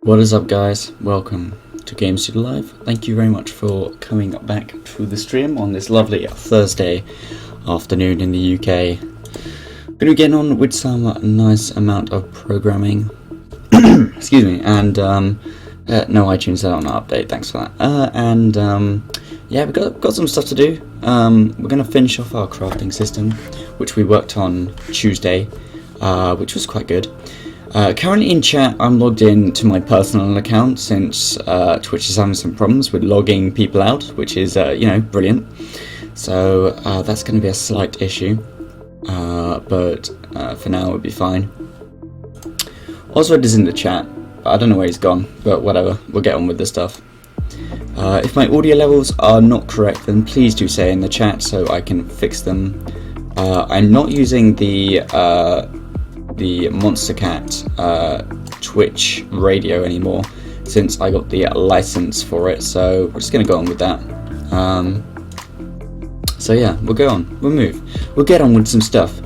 What is up, guys? Welcome to Game Studio Live. Thank you very much for coming back to the stream on this lovely Thursday afternoon in the UK. Gonna get on with some nice amount of programming. Excuse me, and no iTunes set on an update, thanks for that. Yeah, we've got some stuff to do. We're gonna finish off our crafting system, which we worked on Tuesday, which was quite good. Currently in chat, I'm logged in to my personal account since Twitch is having some problems with logging people out, which is, brilliant. So that's going to be a slight issue, but for now it'll be fine. Oswald is in the chat, but I don't know where he's gone, but whatever, we'll get on with the stuff. If my audio levels are not correct, then please do say in the chat so I can fix them. I'm not using the Monster Cat Twitch radio anymore since I got the license for it, so we're just going to go on with that. So yeah, we'll go on, we'll move, we'll get on with some stuff.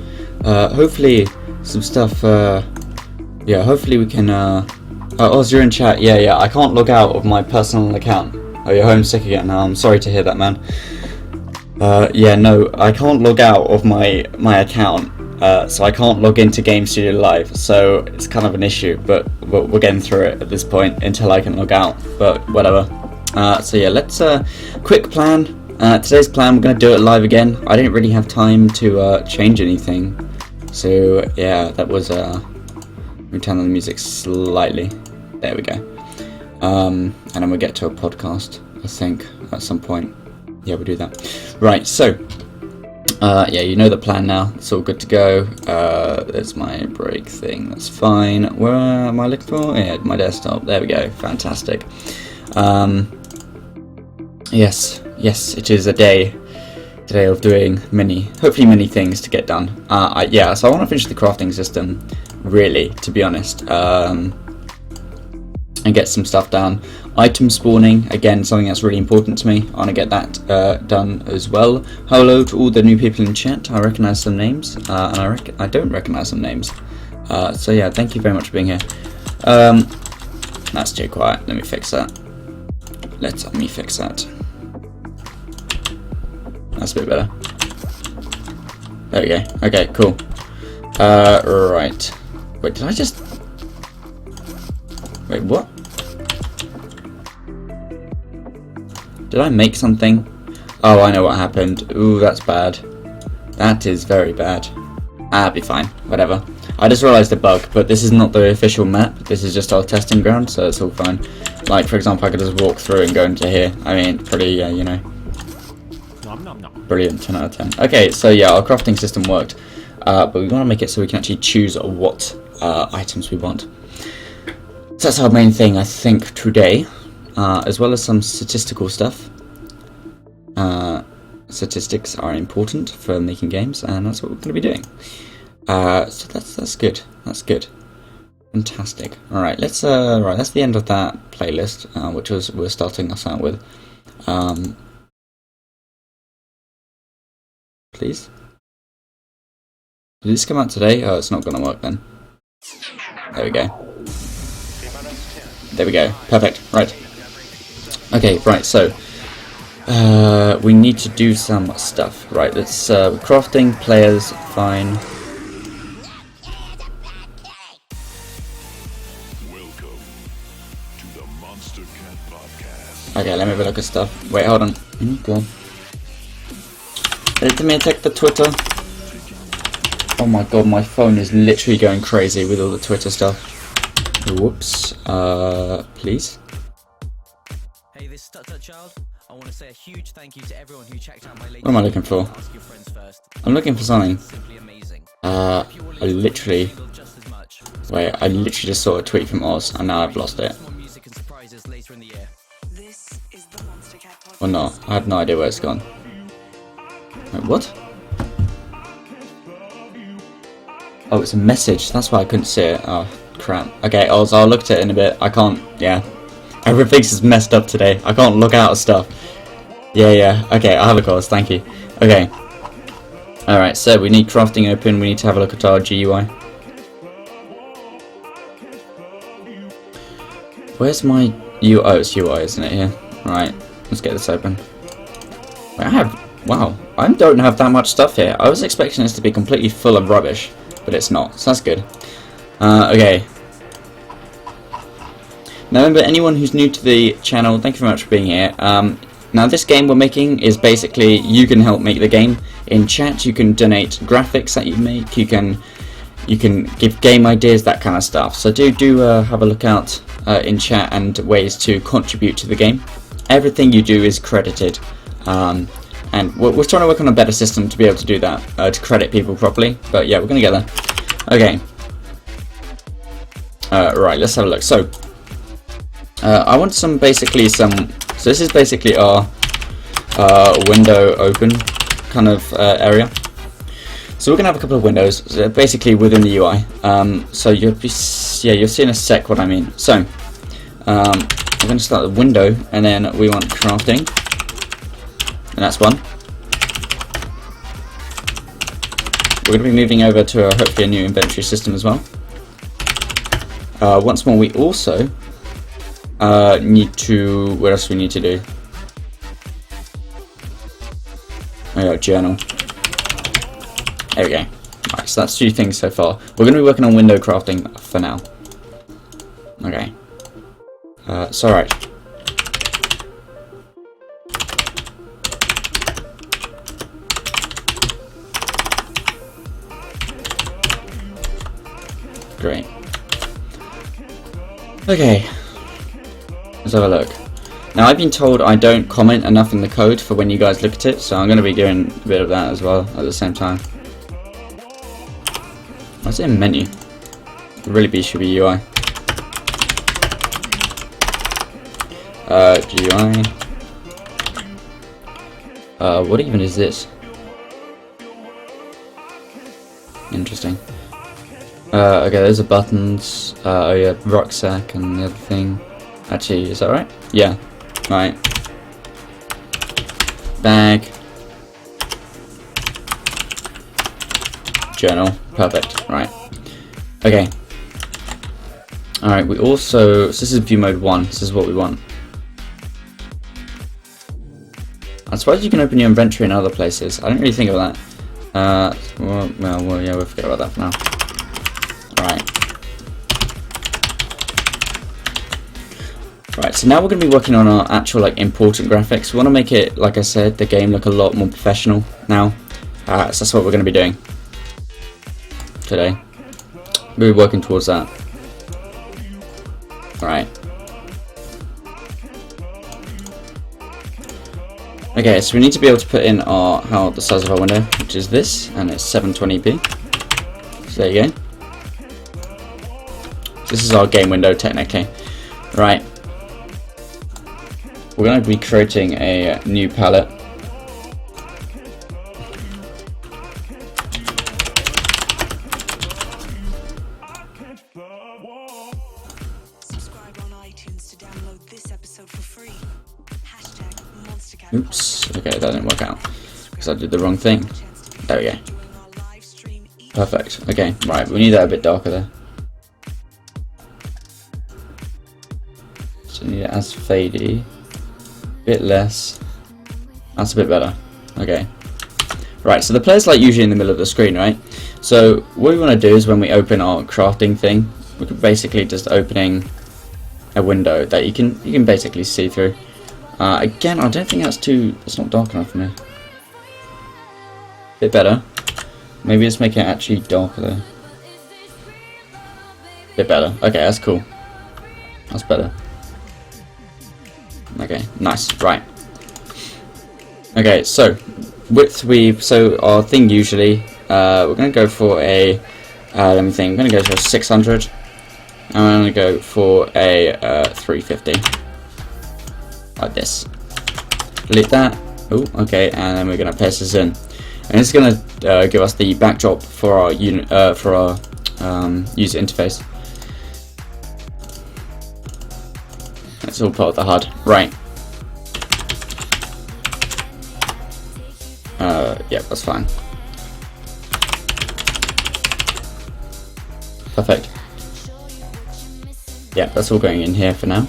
Hopefully some stuff, hopefully we can, Oz, you're in chat. Yeah, I can't log out of my personal account. Oh, you're homesick again now, I'm sorry to hear that, man. Yeah, no, I can't log out of my account. So I can't log into Game Studio Live, so it's kind of an issue, but we're getting through it at this point until I can log out, but whatever. So yeah, let's, quick plan. Today's plan, we're going to do it live again. I didn't really have time to change anything, so yeah, that was, let me turn on the music slightly. There we go. And then we'll get to a podcast, I think, at some point. Yeah, we'll do that. Right, so yeah, you know the plan now. It's all good to go. There's my break thing. That's fine. Where am I looking for? Yeah, my desktop. There we go. Fantastic. Yes, it is a day today of doing hopefully many things to get done. So I want to finish the crafting system, really, to be honest, and get some stuff done. Item spawning, again, something that's really important to me. I want to get that done as well. Hello to all the new people in chat. I recognise some names, and I don't recognise some names. So yeah, thank you very much for being here. That's too quiet. Let me fix that. Let me fix that. That's a bit better. There we go. Okay, cool. Right. Wait, did I just... Wait, what? Did I make something? Oh, I know what happened. Ooh, that's bad. That is very bad. I'll be fine. Whatever. I just realised a bug, but this is not the official map. This is just our testing ground, so it's all fine. Like, for example, I could just walk through and go into here. I mean, pretty, brilliant. 10 out of 10. Okay, so yeah, our crafting system worked. But we want to make it so we can actually choose what items we want. So that's our main thing, I think, today. As well as some statistical stuff. Statistics are important for making games, and that's what we're going to be doing. So that's good. That's good. Fantastic. All right, let's. Right, that's the end of that playlist, which we're starting us out with. Please. Did this come out today? Oh, it's not going to work then. There we go. There we go. Perfect. Right. Okay, right, so we need to do some stuff. Right, let's crafting, players, fine. Welcome to the Monster Cat Podcast. Okay, let me have a look at stuff. Wait, hold on. Go. Let me check the Twitter. Oh my god, my phone is literally going crazy with all the Twitter stuff. Whoops. Please. Hey, this is Tut Child. I want to say a huge thank you to everyone who checked out my latest. What am I looking for? Ask your friends first. I'm looking for something. Simply amazing. I literally just saw a tweet from Oz, and now I've lost it. More music and surprises later in the year. This is the Monster Cat Podcast. Or not. I have no idea where it's gone. Wait, what? Oh, it's a message. That's why I couldn't see it. Oh, crap. Okay, Oz, I'll look at it in a bit. I can't, yeah. Everything's just messed up today. I can't log out of stuff. Yeah. Okay, I'll have a look, Oz. Thank you. Okay. Alright, so we need crafting open. We need to have a look at our GUI. where's my UI? Oh, it's UI, isn't it? Here. Right. Let's get this open. Wow, I don't have that much stuff here. I was expecting this to be completely full of rubbish, but it's not, so that's good. Okay. Now remember, anyone who's new to the channel, thank you very much for being here. Now this game we're making is basically, you can help make the game. In chat you can donate graphics that you make, you can give game ideas, that kind of stuff. So do have a look out in chat and ways to contribute to the game. Everything you do is credited. And we're trying to work on a better system to be able to do that, to credit people properly. But yeah, we're going to get there. Okay. Right, let's have a look. So, I want so this is basically our window open kind of area. So we're going to have a couple of windows, basically within the UI. So you'll see in a sec what I mean. So, we're going to start the window, and then we want crafting. And that's one. We're going to be moving over to hopefully a new inventory system as well. Once more, we also need to... What else do we need to do? Oh yeah, journal. There we go. Right, so that's 2 things so far. We're going to be working on window crafting for now. Okay. It's alright. Great. Okay. Let's have a look. Now I've been told I don't comment enough in the code for when you guys look at it, so I'm going to be doing a bit of that as well at the same time. What's in menu? It really should be UI. GUI. What even is this? Interesting. Okay, those are buttons. Oh yeah, rucksack and the other thing. Actually, is that right? Yeah. Right. Bag. Journal. Perfect. Right. Okay. Alright, we also... So this is view mode 1. This is what we want. I suppose you can open your inventory in other places. I didn't really think of that. Well, yeah, we'll forget about that for now. Right. Right, so now we're going to be working on our actual, like, important graphics. We want to make it, like I said, the game look a lot more professional now. So that's what we're going to be doing today. We'll be working towards that. Right. Okay, so we need to be able to put in the size of our window, which is this, and it's 720p. So there you go. This is our game window, technically. Right. We're going to be creating a new palette. Subscribe on iTunes to download this episode for free. #MonsterCat. Oops. Okay, that didn't work out because I did the wrong thing. There we go. Perfect. Okay, right. We need that a bit darker there. So we need it as fadey. Bit less. That's a bit better. Okay. Right, so the player's like usually in the middle of the screen, right? So what we want to do is when we open our crafting thing, we're basically just opening a window that you can basically see through. Again, I don't think that's not dark enough for me. Bit better. Maybe let's make it actually darker though. Bit better. Okay, that's cool. That's better. Okay, nice. Right. Okay, so width so our thing usually we're gonna go for a let me think. I'm gonna go for a 600. And I'm gonna go for a 350. Like this. Delete that. Oh, okay, and then we're gonna paste this in. And it's gonna give us the backdrop for our user interface. It's all part of the HUD. Right. Yeah, that's fine. Perfect. Yeah, that's all going in here for now.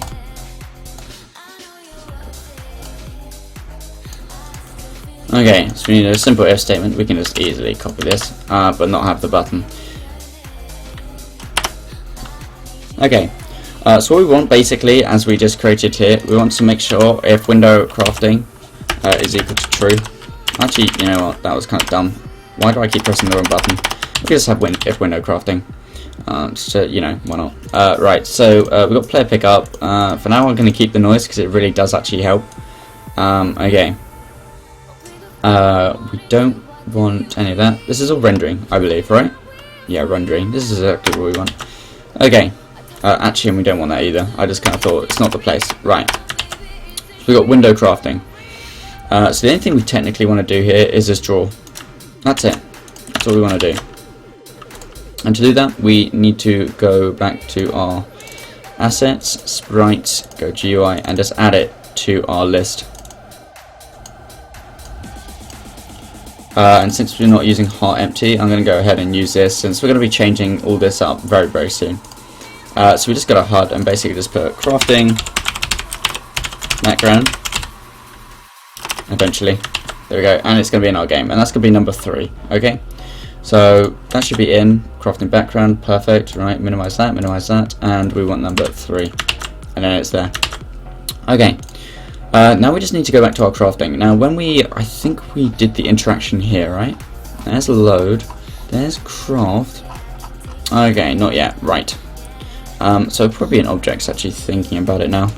Okay, so we need a simple if statement. We can just easily copy this, but not have the button. Okay, so what we want basically, as we just created here, we want to make sure if window crafting is equal to true. Actually, you know what, that was kind of dumb. Why do I keep pressing the wrong button? We just have if window crafting. So, you know, why not? Right, so we've got player pickup. For now I'm going to keep the noise because it really does actually help. Okay. We don't want any of that. This is all rendering, I believe, right? Yeah, rendering. This is exactly what we want. Okay. Actually, we don't want that either. I just kind of thought it's not the place. Right. So we got window crafting. So the only thing we technically want to do here is just draw. That's it. That's all we want to do. And to do that, we need to go back to our assets, sprites, go to UI, and just add it to our list. And since we're not using heart empty, I'm going to go ahead and use this, since we're going to be changing all this up very, very soon. So we just got a HUD and basically just put crafting background. Eventually, there we go, and it's going to be in our game, and that's going to be number 3. Okay, so that should be in crafting background. Perfect. Right, minimize that, and we want number 3, and then it's there. Okay. Now we just need to go back to our crafting. Now I think we did the interaction here, right? There's load, there's craft. Okay, not yet, right. So probably an object's actually thinking about it now.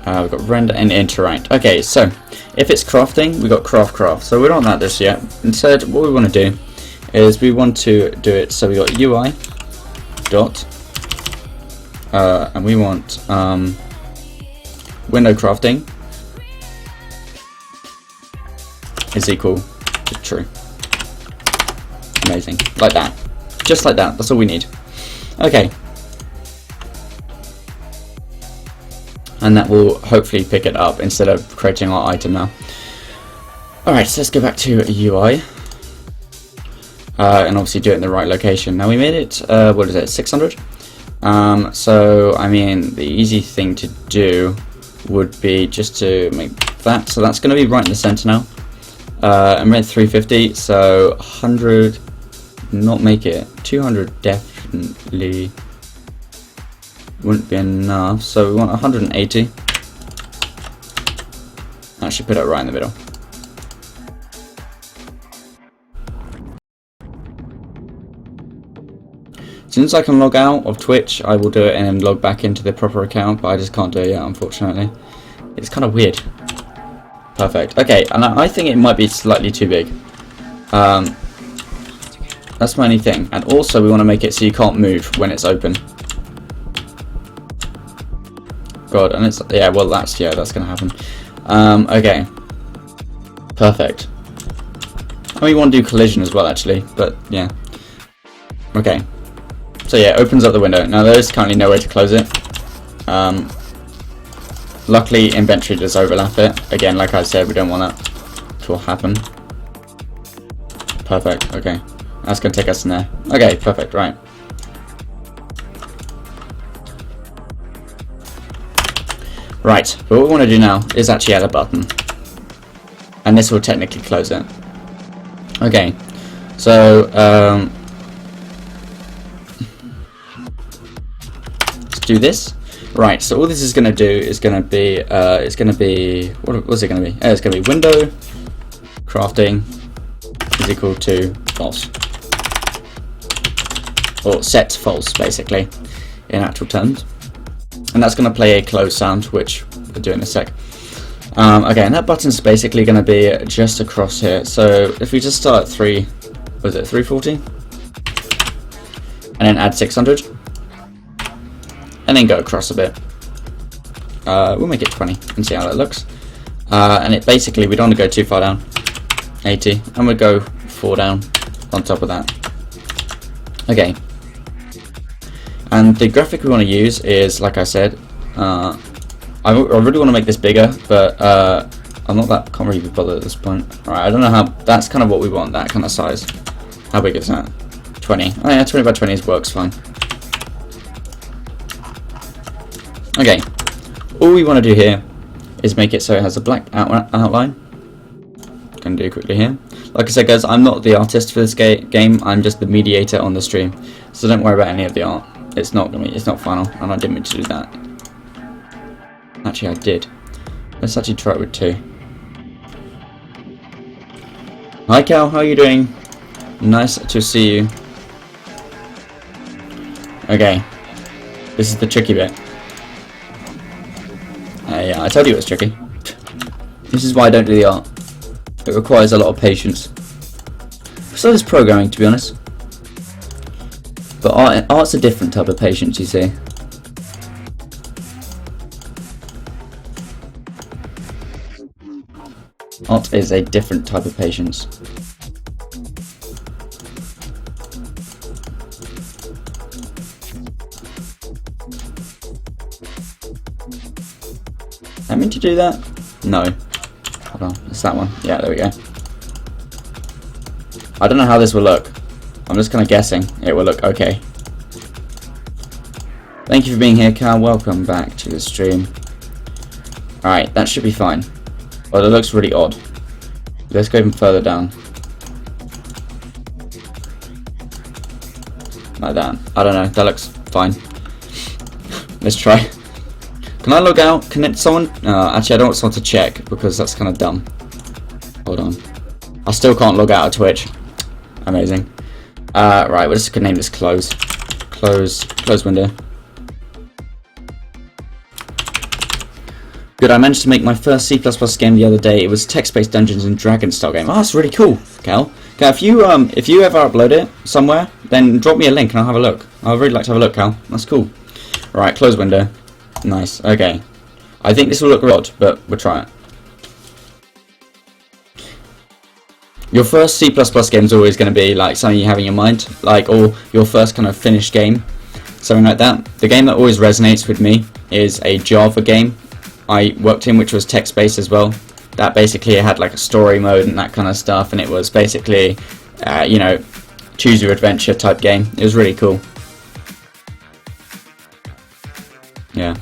We've got render and interact. Okay, so if it's crafting, we've got craft. So we don't want that just yet. Instead, what we want to do is we want to do it, so we got UI dot and we want window crafting is equal to true. Amazing. Like that. Just like that. That's all we need. Okay. And that will hopefully pick it up instead of creating our item now. Alright, so let's go back to UI. And obviously do it in the right location. Now we made it, what is it, 600? So, I mean, the easy thing to do would be just to make that. So that's going to be right in the center now. I made 350, so 100, not make it. 200 definitely wouldn't be enough, so we want 180. Actually put it right in the middle. As soon as I can log out of Twitch, I will do it and then log back into the proper account, but I just can't do it yet, unfortunately. It's kind of weird. Perfect. Okay, and I think it might be slightly too big. That's my only thing. And also we want to make it so you can't move when it's open. God, and it's, yeah, well that's gonna happen. Okay. Perfect. And we want to do collision as well, actually, but yeah. Okay. So yeah, it opens up the window. Now there is currently no way to close it. Luckily inventory does overlap it. Again, like I said, we don't want that to happen. Perfect, okay. That's gonna take us in there. Okay, perfect, right. Right, but what we want to do now is actually add a button. And this will technically close it. Okay, so let's do this. Right, so all this is going to do is going to be, what was it going to be? It's going to be window crafting is equal to false. Or set false, basically, in actual terms. And that's going to play a close sound, which we'll do in a sec. Okay, and that button's basically going to be just across here. So if we just start at 340? And then add 600. And then go across a bit. We'll make it 20 and see how that looks. And it basically, we don't want to go too far down. 80. And we'll go 4 down on top of that. Okay. And the graphic we want to use is, like I said, I really want to make this bigger, but I'm not that, can't really be bothered at this point. Alright, I don't know how, that's kind of what we want, that kind of size. How big is that? 20. Oh yeah, 20 by 20 works fine. Okay, all we want to do here is make it so it has a black outline. Gonna do quickly here. Like I said, guys, I'm not the artist for this game. I'm just the mediator on the stream, so don't worry about any of the art. It's not final, and I didn't mean to do that. Actually, I did. Let's actually try it with 2. Hi, Cal. How are you doing? Nice to see you. Okay, this is the tricky bit. Yeah, I told you it was tricky. This is why I don't do the art. It requires a lot of patience. So does programming, to be honest. But art's a different type of patience, you see. Art is a different type of patience. I meant to do that? No. Hold on, it's that one. Yeah, there we go. I don't know how this will look. I'm just kind of guessing it will look okay. Thank you for being here, Cal. Welcome back to the stream. Alright, that should be fine. But it looks really odd. Let's go even further down. Like that. I don't know, that looks fine. Let's try. Can I log out? Can someone... actually, I don't want someone to check because that's kind of dumb. Hold on. I still can't log out of Twitch. Amazing. Right, we're just going to name this close. Close window. Good, I managed to make my first C++ game the other day. It was text-based Dungeons and Dragons style game. Oh, that's really cool, Cal. Cal, if you ever upload it somewhere, then drop me a link and I'll have a look. I'd really like to have a look, Cal. That's cool. Right, close window. Nice, okay. I think this will look odd, but we'll try it. Your first C++ game is always going to be like something you have in your mind, like, or your first kind of finished game, something like that. The game that always resonates with me is a Java game I worked in, which was text-based as well. That basically had like a story mode and that kind of stuff, and it was basically, you know, choose your adventure type game. It was really cool. Yeah.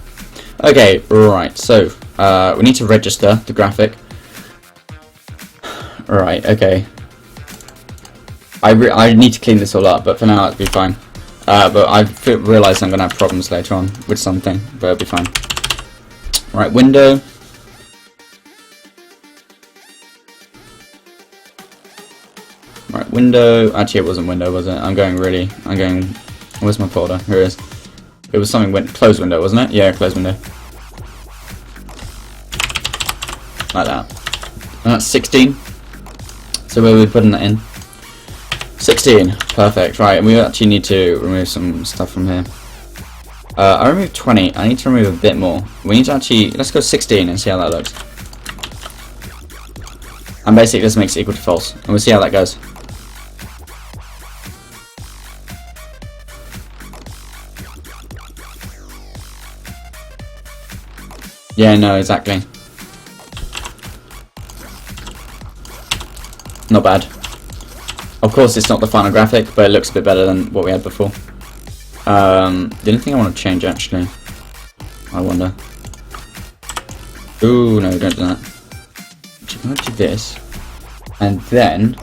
Okay, right, so, we need to register the graphic. Right, okay. I need to clean this all up, but for now it'll be fine. But I realise I'm going to have problems later on with something, but it'll be fine. Right, window. Right, window. Actually, it wasn't window, was it? Where's my folder? Here it is. It was something close window, wasn't it? Yeah, close window. Like that. And that's 16. So where are we putting that in? 16. Perfect. Right, and we actually need to remove some stuff from here. I removed 20. I need to remove a bit more. We need to actually... Let's go 16 and see how that looks. And basically this makes it equal to false. And we'll see how that goes. Yeah, no, exactly. Not bad. Of course, it's not the final graphic, but it looks a bit better than what we had before. The only thing I want to change, actually, I wonder. Ooh, no, don't do that. I'm going to do this, and then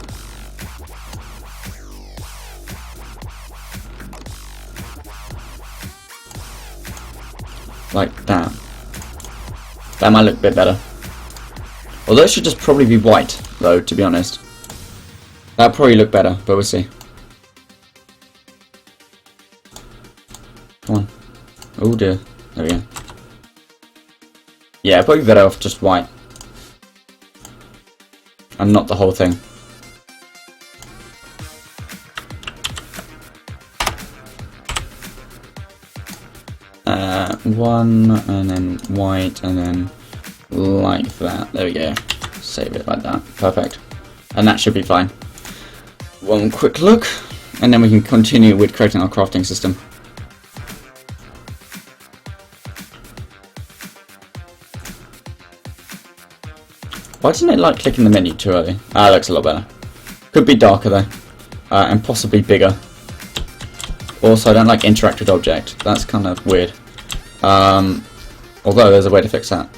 like that. That might look a bit better. Although it should just probably be white, though, to be honest. That'll probably look better, but we'll see. Come on. Oh dear. There we go. Yeah, probably better off just white. And not the whole thing. One, and then white, and then like that. There we go. Save it like that. Perfect. And that should be fine. One quick look, and then we can continue with creating our crafting system. Why doesn't it like clicking the menu too early? Ah, that looks a lot better. Could be darker though, and possibly bigger. Also, I don't like interact with object. That's kind of weird. Although there's a way to fix that.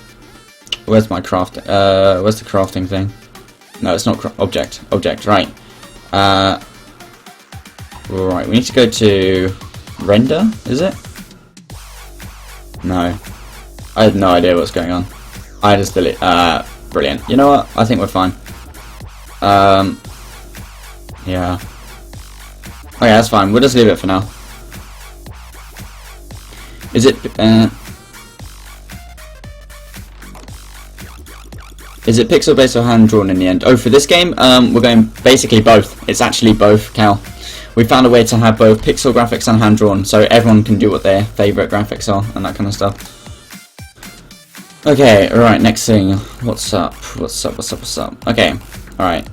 Where's my craft? Where's the crafting thing? No, it's not object. Object, right. Right, we need to go to render, is it? No. I have no idea what's going on. I just delete. Brilliant. You know what? I think we're fine. Yeah. Okay, that's fine. We'll just leave it for now. Is it pixel based or hand drawn in the end? Oh, for this game, we're going basically both. It's actually both, Cal. We found a way to have both pixel graphics and hand drawn, so everyone can do what their favourite graphics are and that kind of stuff. Okay, alright, next thing. What's up? What's up? What's up? What's up? Okay, alright.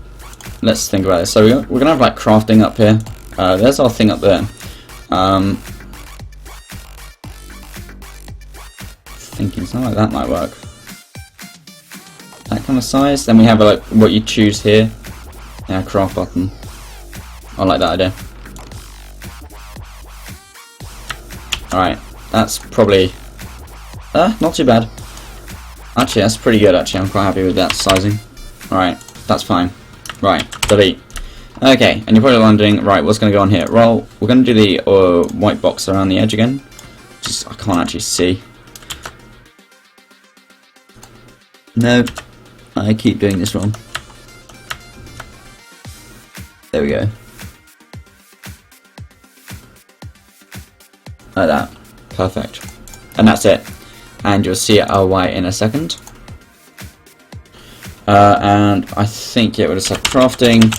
Let's think about this. So we're gonna have like crafting up here. There's our thing up there. Thinking something like that might work. That kind of size. Then we have like what you choose here. Yeah, craft button. I like that idea. Alright, that's probably not too bad. Actually, that's pretty good. Actually, I'm quite happy with that sizing. Alright, that's fine. Right, delete. Okay, and you're probably wondering, right, what's going to go on here? Well, we're going to do the white box around the edge again. Just, I can't actually see. No, I keep doing this wrong. There we go. Like that. Perfect. And that's it. And you'll see our white in a second. And I think, yeah, we'll just have crafting.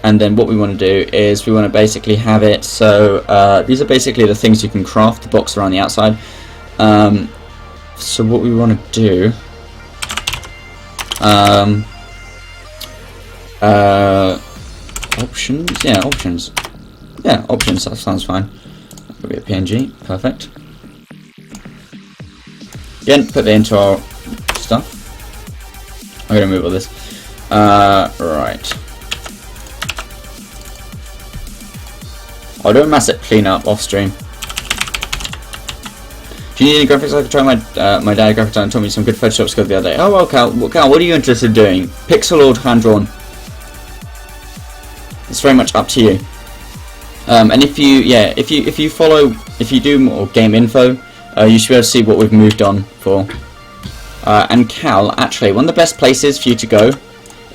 And then what we want to do is we want to basically have it so these are basically the things you can craft, the box around the outside. So what we want to do options, yeah, options, that sounds fine. That'll be a PNG, perfect. Again, put that into our stuff. I'm going to move all this. Right. I'll do a massive cleanup off stream. Do you need any graphics? I could try my dad graphic designer told me some good Photoshop skills the other day. Oh well, Cal, what are you interested in doing? Pixel or hand drawn? It's very much up to you. And if you do more game info, you should be able to see what we've moved on for. And Cal, actually, one of the best places for you to go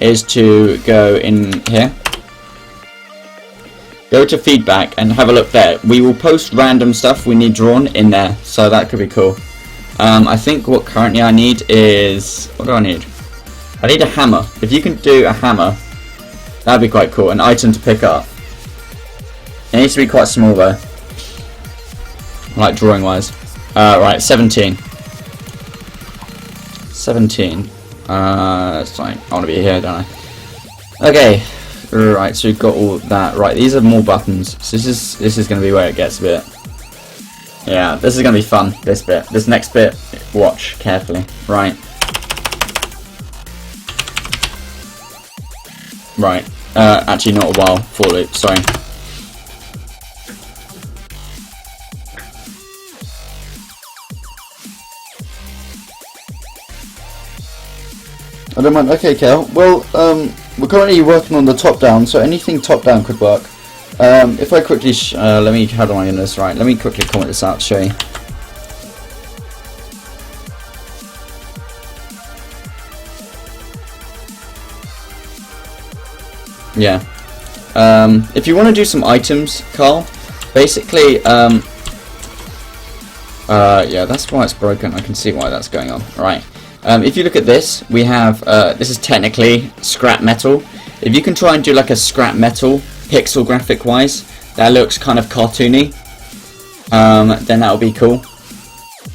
is to go in here. Go to feedback and have a look there. We will post random stuff we need drawn in there, so that could be cool. I think what currently I need is... What do I need? I need a hammer. If you can do a hammer, that'd be quite cool. An item to pick up. It needs to be quite small though. Like drawing wise. Right, 17. 17. It's fine. I want to be here, don't I? Okay. Right, so we've got all that. Right, these are more buttons. So this is going to be where it gets a bit. Yeah, this is going to be fun. This bit. This next bit. Watch carefully. Right. Right. Actually, not a while. For loop. Sorry. I don't mind. Okay, Kel. Well, we're currently working on the top down, so anything top down could work. If I quickly, let me. How do I do this? Right. Let me quickly comment this out. Show you. Yeah. If you want to do some items, Carl, basically, yeah, that's why it's broken. I can see why that's going on. Right. If you look at this, we have, this is technically scrap metal. If you can try and do like a scrap metal, pixel graphic wise, that looks kind of cartoony, then that would be cool.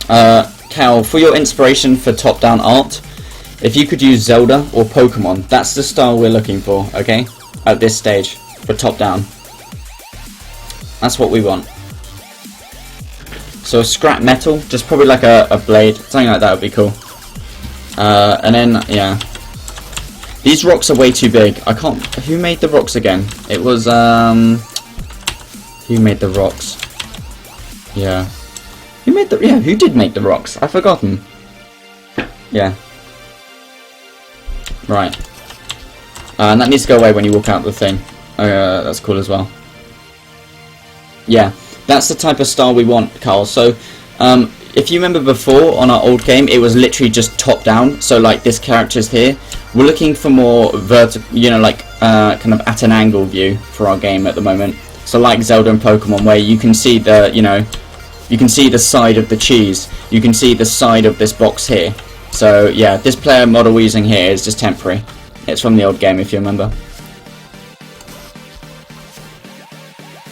Cal, for your inspiration for top-down art, if you could use Zelda or Pokemon, that's the style we're looking for, okay? At this stage, for top-down. That's what we want. So scrap metal, just probably like a blade, something like that would be cool. And then, yeah. These rocks are way too big. I can't... Who made the rocks again? It was, Who made the rocks? Yeah. Who made the... Yeah, who did make the rocks? I've forgotten. Yeah. Right. And that needs to go away when you walk out the thing. That's cool as well. Yeah. That's the type of style we want, Carl. So, if you remember before on our old game, it was literally just top down. So like this character's here. We're looking for more vertical, you know, like kind of at an angle view for our game at the moment. So like Zelda and Pokemon, where you can see the, you know, you can see the side of the cheese. You can see the side of this box here. So yeah, this player model we're using here is just temporary. It's from the old game, if you remember.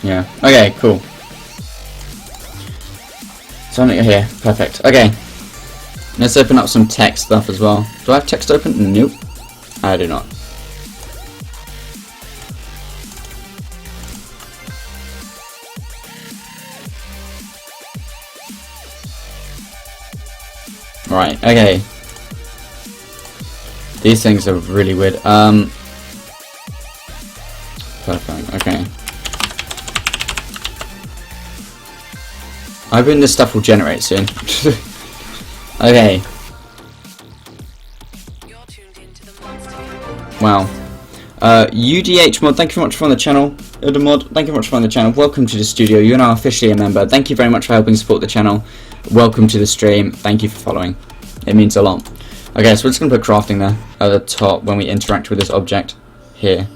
Yeah. Okay. Cool. So I'm here. Perfect. Okay. Let's open up some text stuff as well. Do I have text open? Nope. I do not. Right, okay. These things are really weird. Perfect, okay. I think this stuff will generate soon. Okay. Wow. UDH mod, thank you very much for the channel. Mod, thank you very much for the channel. Welcome to the studio. You're now officially a member. Thank you very much for helping support the channel. Welcome to the stream. Thank you for following. It means a lot. Okay, so we're just going to put crafting there at the top when we interact with this object here.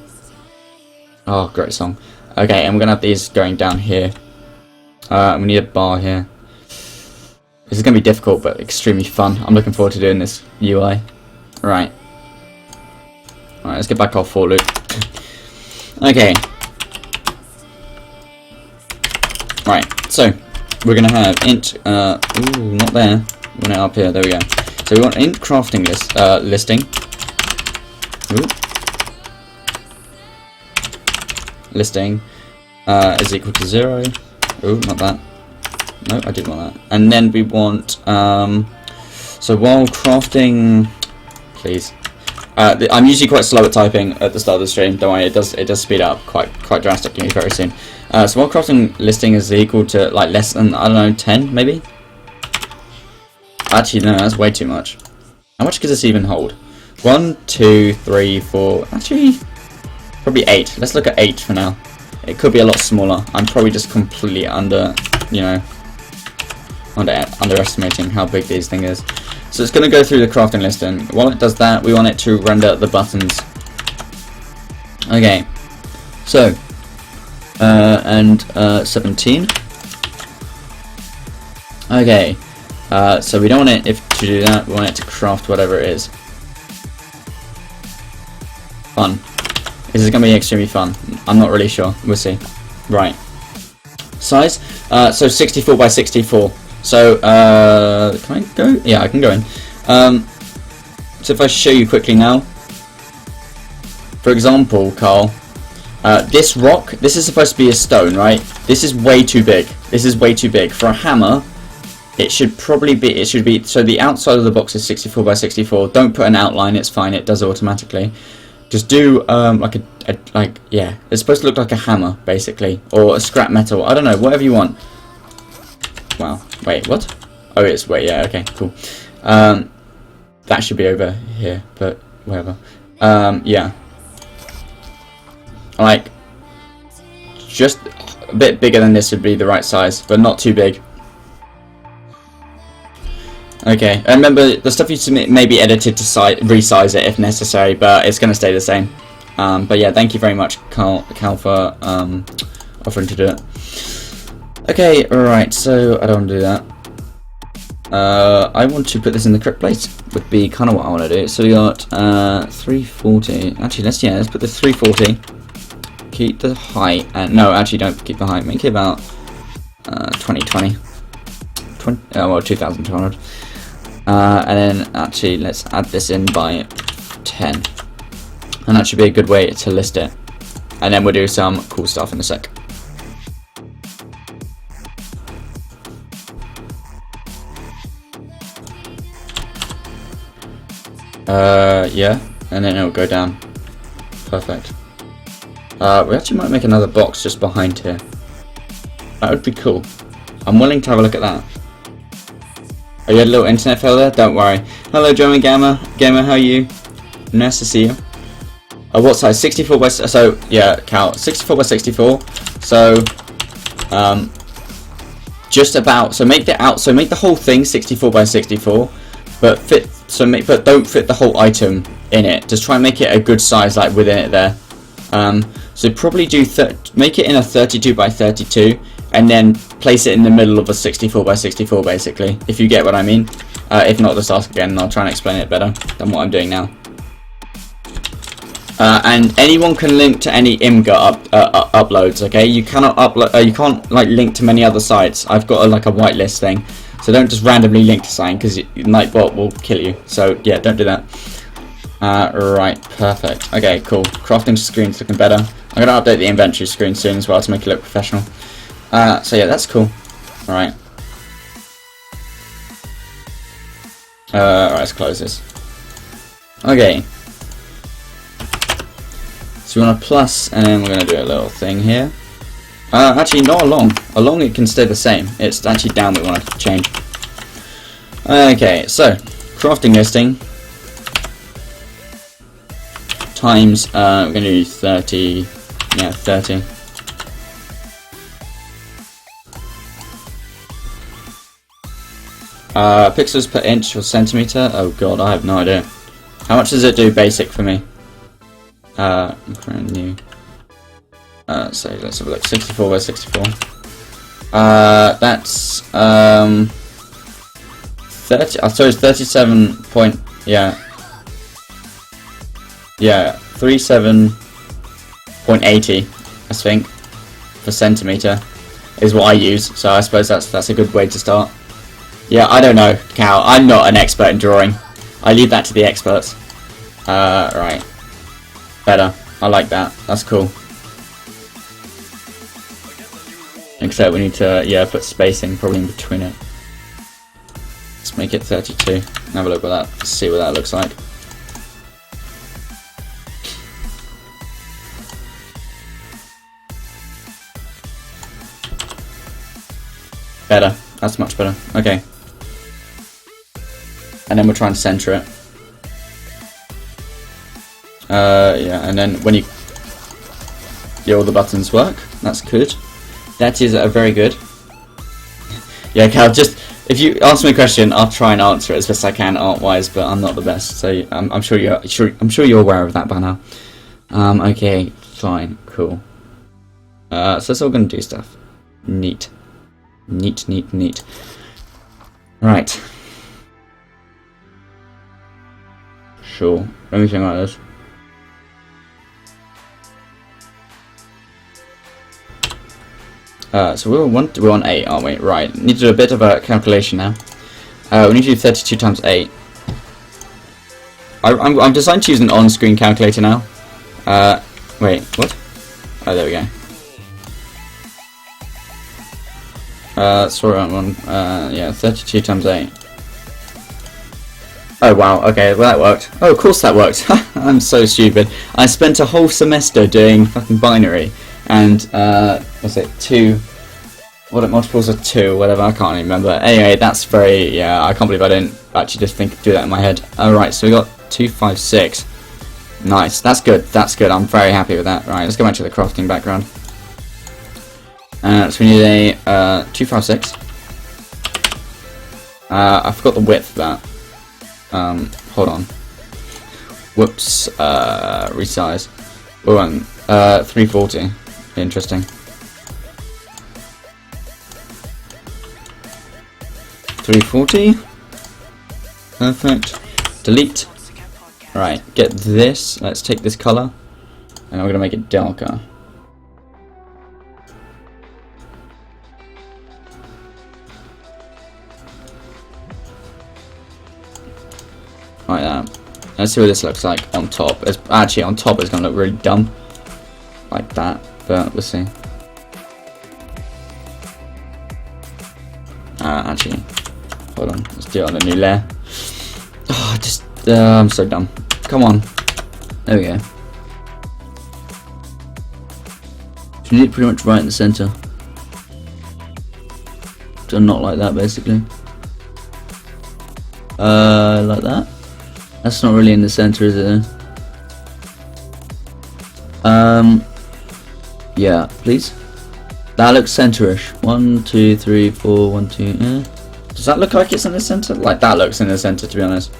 Oh, great song. Okay, and we're going to have these going down here. We need a bar here. This is going to be difficult, but extremely fun. I'm looking forward to doing this UI. Right. Alright, let's get back off for loop. Okay. Right, so we're gonna have int ooh, not there. We want it up here, there we go. So we want int crafting list listing. Ooh. Listing is equal to 0. Ooh, not that. No, I didn't want that. And then we want so while crafting, please. I'm usually quite slow at typing at the start of the stream. Don't worry, it does speed up quite drastically very soon. So while crafting listing is equal to like less than, I don't know, 10 maybe. Actually, no, that's way too much. How much does this even hold? 1, 2, 3, 4. Actually, probably 8. Let's look at 8 for now. It could be a lot smaller. I'm probably just completely underestimating how big these things is. So it's going to go through the crafting list, and while it does that, we want it to render the buttons. Okay, so, 17. Okay, so we don't want it to do that, we want it to craft whatever it is. Fun. This is going to be extremely fun. I'm not really sure, we'll see. Right. Size, so 64 by 64. So, can I go? Yeah, I can go in. So if I show you quickly now. For example, Carl, this rock, this is supposed to be a stone, right? This is way too big. This is way too big. For a hammer, it should be, so the outside of the box is 64 by 64. Don't put an outline, it's fine, it does automatically. Just do, yeah, it's supposed to look like a hammer, basically. Or a scrap metal, I don't know, whatever you want. Wow, wait, what? Oh, it's, wait, yeah, okay, cool. That should be over here, but whatever. Yeah. Like, just a bit bigger than this would be the right size, but not too big. Okay, and remember, the stuff you submit may be edited to resize it if necessary, but it's going to stay the same. But yeah, thank you very much, Cal for offering to do it. Okay, alright, so I don't want to do that. I want to put this in the correct place, would be kind of what I want to do. So we got 340. Actually, let's put the 340. Keep the height, and no, actually don't keep the height. Make it about 2020. 2200. And then actually let's add this in by 10. And that should be a good way to list it. And then we'll do some cool stuff in a sec. Yeah. and then it'll go down. Perfect. We actually might make another box just behind here. That would be cool. I'm willing to have a look at that. Oh, you had a little internet fail there? Don't worry. Hello, German Gamer. Gamer, how are you? Nice to see you. What size? 64 by... So, yeah, Cal. 64 by 64. So, just about... So make the whole thing 64 by 64. But but don't fit the whole item in it. Just try and make it a good size, like, within it there. So probably do... Make it in a 32 by 32. And then place it in the middle of a 64 by 64, basically. If you get what I mean. If not, just ask again and I'll try and explain it better than what I'm doing now. And anyone can link to any IMGA uploads, okay? You cannot upload. You can't like link to many other sites. I've got like a whitelist thing, so don't just randomly link to something because Nightbot will kill you. So yeah, don't do that. Right, perfect. Okay, cool. Crafting screen's looking better. I'm gonna update the inventory screen soon as well to make it look professional. So yeah, that's cool. All right. Alright, let's close this. Okay. So we want a plus, and then we're going to do a little thing here. Actually, not along. Along it can stay the same. It's actually down we want to change. Okay, so crafting listing times. We're going to do 30. Yeah, 30. Pixels per inch or centimeter. Oh god, I have no idea. How much does it do basic for me? New. So let's have a look. 64 by 64. That's 30. I suppose 37 point. Yeah. 37.80. I think per centimeter is what I use. So I suppose that's a good way to start. Yeah, I don't know, Cal. I'm not an expert in drawing. I leave that to the experts. Right. Better. I like that. That's cool. Except we need to, yeah, put spacing probably in between it. Let's make it 32. Have a look at that. See what that looks like. Better. That's much better. Okay. And then we'll try and center it. Yeah, and then when all the buttons work. That's good. That is very good. Yeah, Cal, just if you ask me a question, I'll try and answer it as best I can art-wise, but I'm not the best, so I'm sure you're aware of that by now. Okay, fine, cool. So it's all gonna do stuff. Neat. Neat, neat, neat. Right. Sure. Anything like this. So we're on 8, aren't we? Right. Need to do a bit of a calculation now. We need to do 32 times 8. I'm designed to use an on-screen calculator now. Wait, what? Oh, there we go. Sorry, yeah, 32 times 8. Oh wow, okay, well that worked. Oh, of course that worked. I'm so stupid. I spent a whole semester doing fucking binary, and, what's it, 2, what it multiples of 2, whatever, I can't even remember. Anyway, that's very, yeah, I can't believe I didn't actually just do that in my head. Alright, so we got 256. Nice, that's good, I'm very happy with that. Right, let's go back to the crafting background. So we need a 256. I forgot the width of that. Hold on. Whoops. Resize. We're on 340. Interesting. 340. Perfect. Delete. Right. Get this. Let's take this color, and I'm gonna make it darker. Like that. Let's see what this looks like on top. Actually, on top it's gonna look really dumb, like that. But we'll see. Actually, hold on. Let's do it on a new layer. Oh, I'm so dumb. Come on. There we go. So you need it pretty much right in the centre. So not like that, basically. Like that. That's not really in the centre, is it? Yeah, please. That looks centre-ish. 1, 2, 3, 4, 1, 2. Does that look like it's in the centre? Like that looks in the centre, to be honest.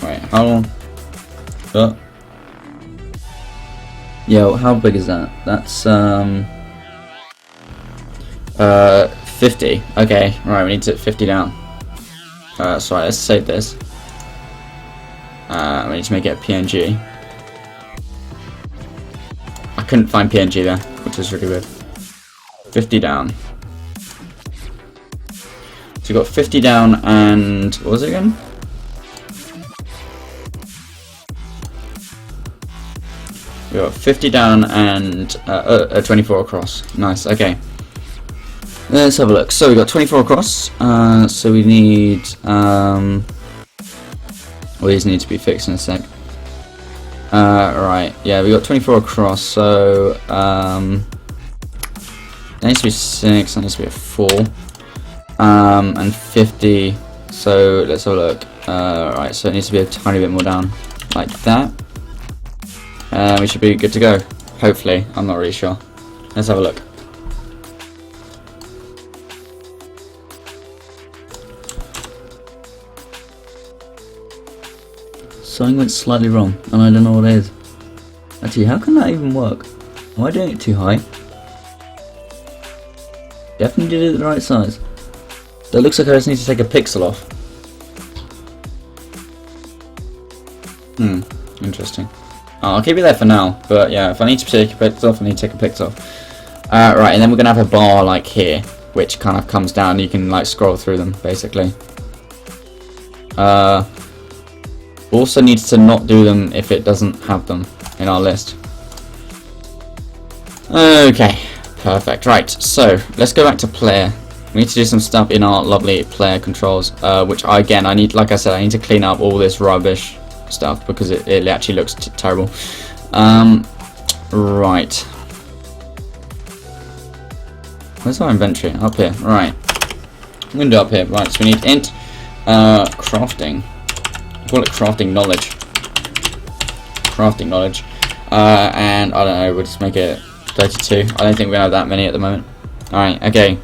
Right, how long? Oh. Yeah, well, how big is that? That's 50. Okay, right, we need to 50 down. Sorry, let's save this. We need to make it a PNG. I couldn't find PNG there, which is really weird. 50 down. So we got 50 down and what was it again? We got 50 down and 24 across. Nice. Okay. Let's have a look. So we got 24 across. So we need. Well, these need to be fixed in a sec. Right. Yeah, we got 24 across. So that needs to be 6. That needs to be a 4. And 50. So let's have a look. Right. So it needs to be a tiny bit more down, like that. We should be good to go. Hopefully. I'm not really sure. Let's have a look. Something went slightly wrong, and I don't know what it is. Actually, how can that even work? Am I doing it too high? Definitely did it the right size. So it looks like I just need to take a pixel off. Interesting. I'll keep it there for now, but yeah, if I need to take a pixel off, I need to take a pixel off. Right, and then we're going to have a bar like here, which kind of comes down, you can like scroll through them, basically. Also needs to not do them if it doesn't have them in our list. Okay, perfect. Right, so let's go back to player. We need to do some stuff in our lovely player controls, which I need, like I said, I need to clean up all this rubbish stuff because it actually looks terrible. Right. Where's our inventory? Up here. Right. I'm going to do up here. Right, so we need int crafting. Call it crafting knowledge. Crafting knowledge. And I don't know, we'll just make it 32. I don't think we have that many at the moment. Alright, okay.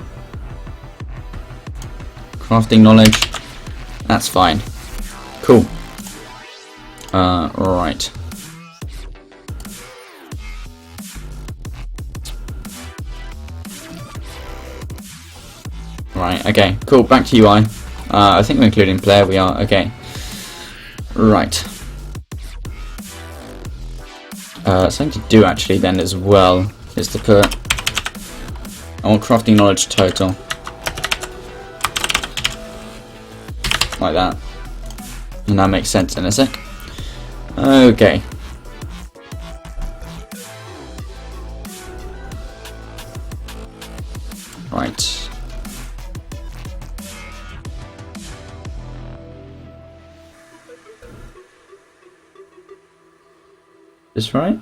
Crafting knowledge. That's fine. Cool. Right. Right, okay, cool, back to UI. I think we're including player, we are, okay. Right. Something to do actually then as well is to put, I want crafting knowledge total. Like that. And that makes sense in a sec. Okay. Right. This right?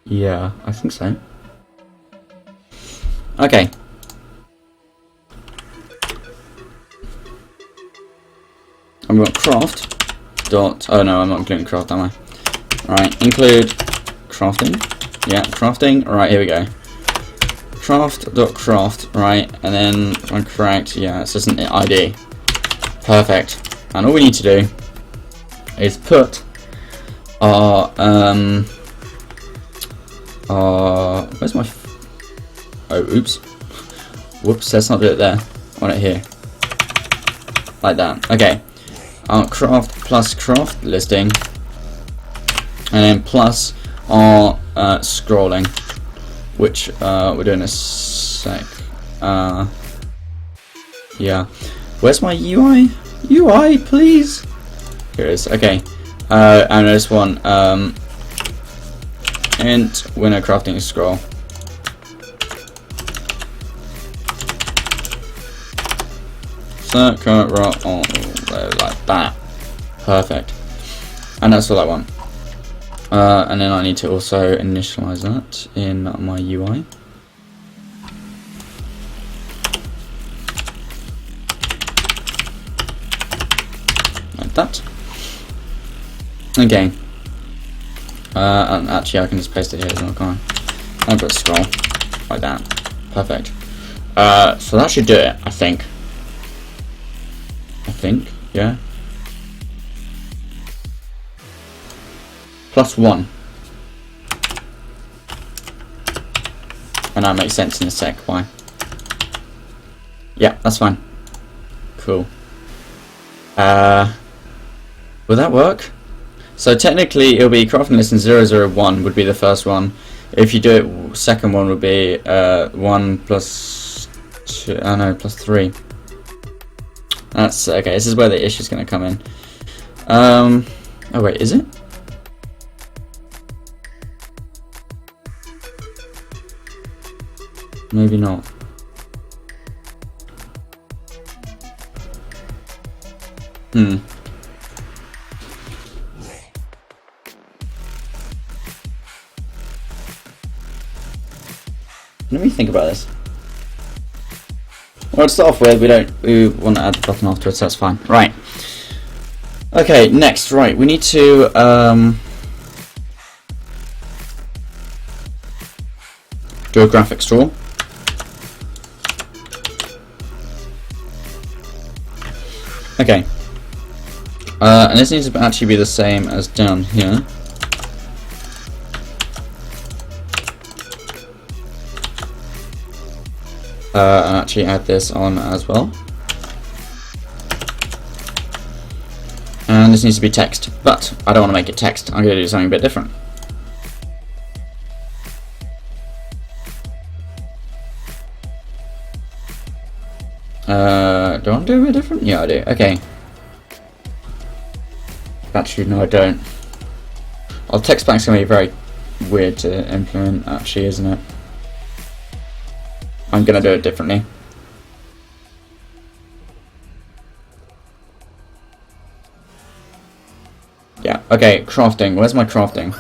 Yeah, I think so. Okay. I'm going to craft dot. Oh no, I'm not including craft, am I? Right, include crafting. Yeah, crafting. Right, here we go. Craft dot craft. Right, and then when correct, yeah, it's just an ID. Perfect. And all we need to do is put our where's my oh oops, whoops, let's not do it there, I want it here, like that. Okay, craft plus craft listing, and then plus our scrolling, which we're doing a sec. Yeah, where's my UI please? Here it is. Okay. And this one, int winner crafting scroll. Circle roll like that. Perfect. And that's all I want. And then I need to also initialize that in my UI. Like that. Okay. And actually I can just paste it here as well, can't I? I've got a scroll. Like that. Perfect. So that should do it, I think. Yeah. +1. And that makes sense in a sec, why? Yeah, that's fine. Cool. Will that work? So technically it'll be crafting lesson 001 would be the first one. If you do it, second one would be 1 plus 2, plus 3. That's okay, this is where the issue's gonna come in. Oh wait, is it? Maybe not. Let me think about this. Well, to start off with, we want to add the button afterwards, so that's fine. Right. Okay, next, right, we need to do a graphics draw. Okay. And this needs to actually be the same as down here. And actually add this on as well. And this needs to be text, but I don't want to make it text. I'm going to do something a bit different. Do I want to do a bit different? Yeah, I do. Okay. Actually, no, I don't. Well, text bank's going to be very weird to implement, actually, isn't it? I'm going to do it differently. Yeah, okay, crafting. Where's my crafting?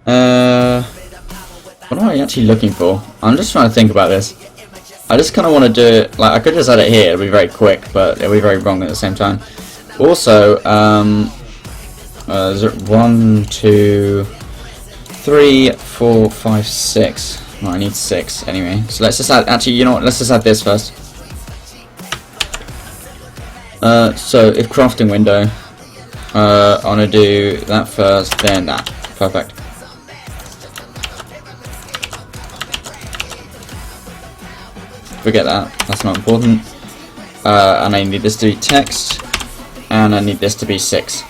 What am I actually looking for? I'm just trying to think about this. I just kind of want to do it, like, I could just add it here, it'll be very quick, but it'll be very wrong at the same time. Also, 1, 2, 3, 4, 5, 6. Oh, I need 6 anyway. So let's just add, actually, you know what, let's just add this first. So if crafting window, I want to do that first, then that. Perfect. Forget that, that's not important. And I need this to be text, and I need this to be 6.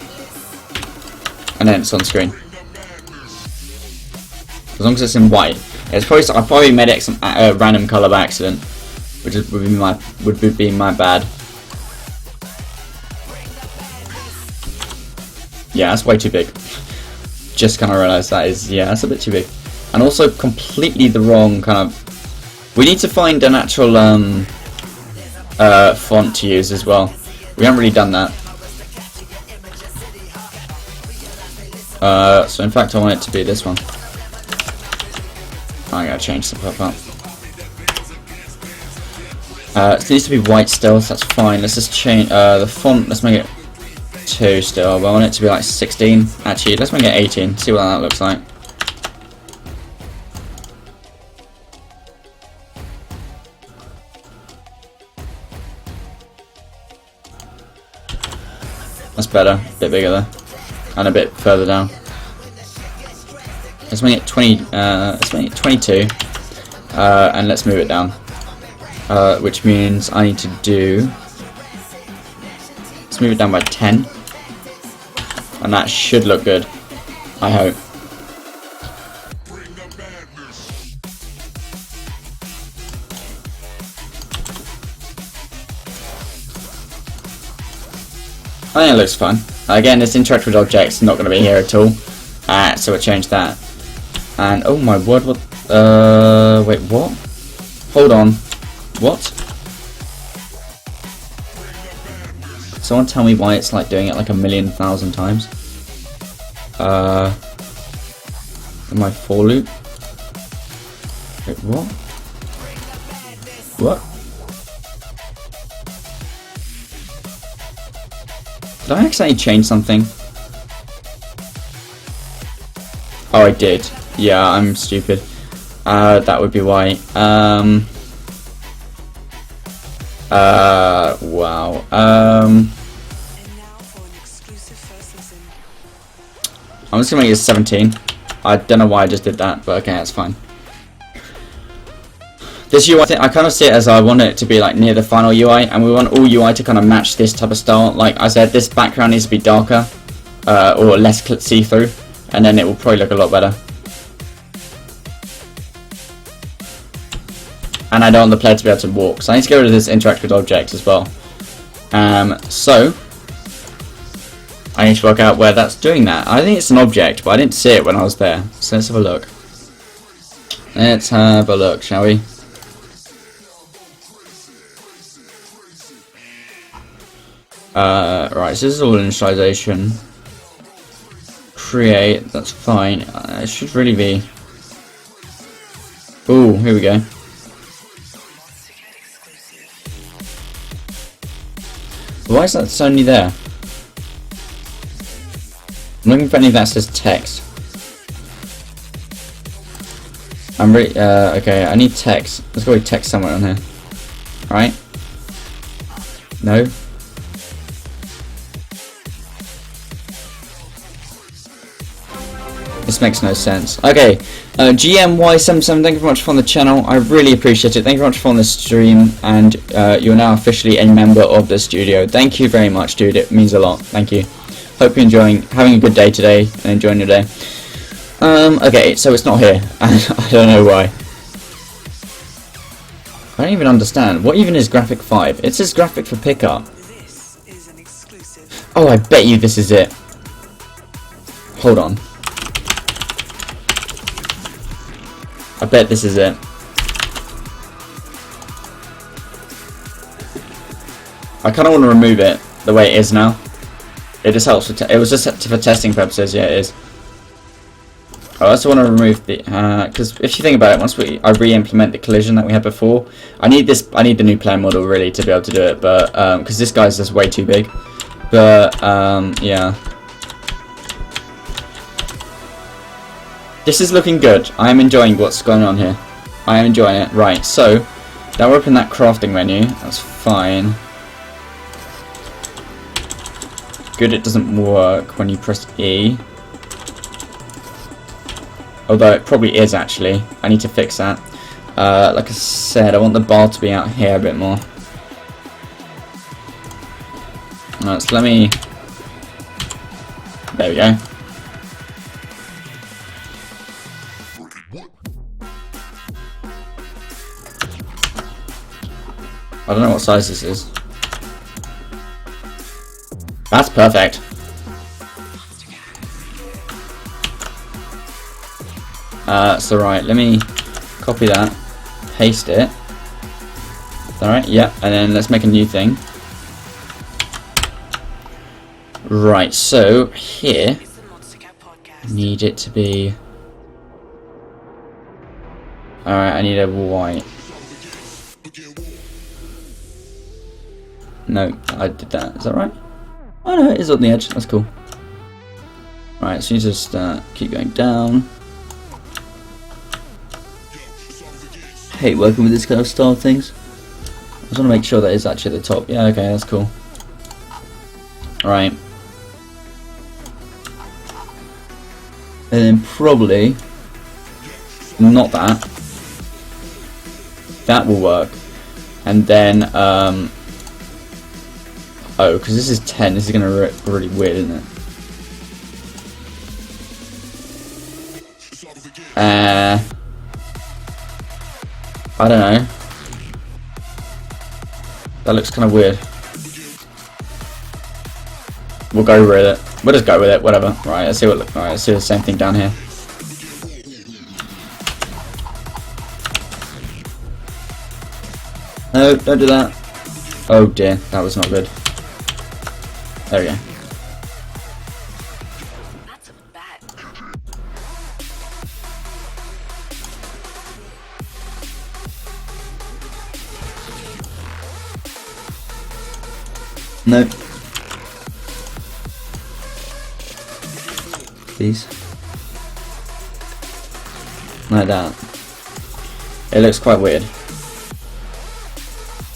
And then it's on screen. As long as it's in white. It's probably, I probably made it some random color by accident, which would be my bad. Yeah, that's way too big. Just kind of realised that is, yeah, that's a bit too big. And also completely the wrong kind of. We need to find an actual font to use as well. We haven't really done that. So in fact I want it to be this one. I'm going to change the pop-up. It needs to be white still, so that's fine. Let's just change the font, let's make it 2 still, but I want it to be like 16. Actually, let's make it 18, see what that looks like. That's better, a bit bigger there, and a bit further down. Let's make it 20. Let's make it 22, and let's move it down. Which means I need to do. Let's move it down by 10, and that should look good. I hope. I think it looks fun. Again, this interact with objects not going to be here at all, so we'll change that. And oh my word, what? Wait, what? Hold on, what? someone tell me why it's like doing it like 1,000,000 times? My for loop? Wait, what? What? Did I accidentally change something? Oh, I did. Yeah, I'm stupid. That would be why. Wow. And now for an exclusive first listen. I'm just gonna make it 17. I don't know why I just did that, but okay, that's fine. This UI, I kind of see it as I want it to be like near the final UI, and we want all UI to kind of match this type of style. Like I said, this background needs to be darker, or less see-through, and then it will probably look a lot better. And I don't want the player to be able to walk, so I need to get rid of this interact with objects as well. So I need to work out where that's doing that. I think it's an object, but I didn't see it when I was there. So let's have a look. Let's have a look, shall we? Right, so this is all initialization. Create, that's fine. It should really be... Ooh, here we go. Why is that only there? I'm looking for anything that says text. I'm really, okay, I need text. Let's go with text somewhere on here. Alright? No? This makes no sense. Okay, GMY77, thank you very much for on the channel. I really appreciate it. Thank you very much for on the stream, and you're now officially a member of the studio. Thank you very much, dude. It means a lot. Thank you. Hope you're having a good day today and enjoying your day. Okay, so it's not here. I don't know why. I don't even understand. What even is graphic 5? It says graphic for pickup. This is an exclusive. Oh, I bet you this is it. Hold on. I bet this is it. I kind of want to remove it the way it is now. It just helps. It was just for testing purposes. Yeah, it is. I also want to remove the because if you think about it, once I re-implement the collision that we had before, I need the new player model really to be able to do it. But because this guy's just way too big. But yeah. This is looking good. I am enjoying what's going on here. I am enjoying it. Right, so now we're open that crafting menu. That's fine. Good, it doesn't work when you press E. Although it probably is actually. I need to fix that. Like I said, I want the bar to be out here a bit more. Alright, so let me... There we go. I don't know what size this is. That's perfect. So right, let me copy that, paste it. Alright, yeah, and then let's make a new thing. Right, so here, I need it to be... Alright, I need a white. No, I did that. Is that right? Oh no, it is on the edge. That's cool. Right, so you just keep going down. Hey, working with this kind of style things. I just want to make sure that is actually at the top. Yeah, okay, that's cool. Right. And then probably not that. That will work. And then oh, because this is 10, this is going to look really weird, isn't it? I don't know. That looks kind of weird. We'll go with it. We'll just go with it, whatever. Right, let's see what. Alright, let's do the same thing down here. No, don't do that. Oh dear, that was not good. There we go. That's a bat. Nope. Please. Like that. It looks quite weird.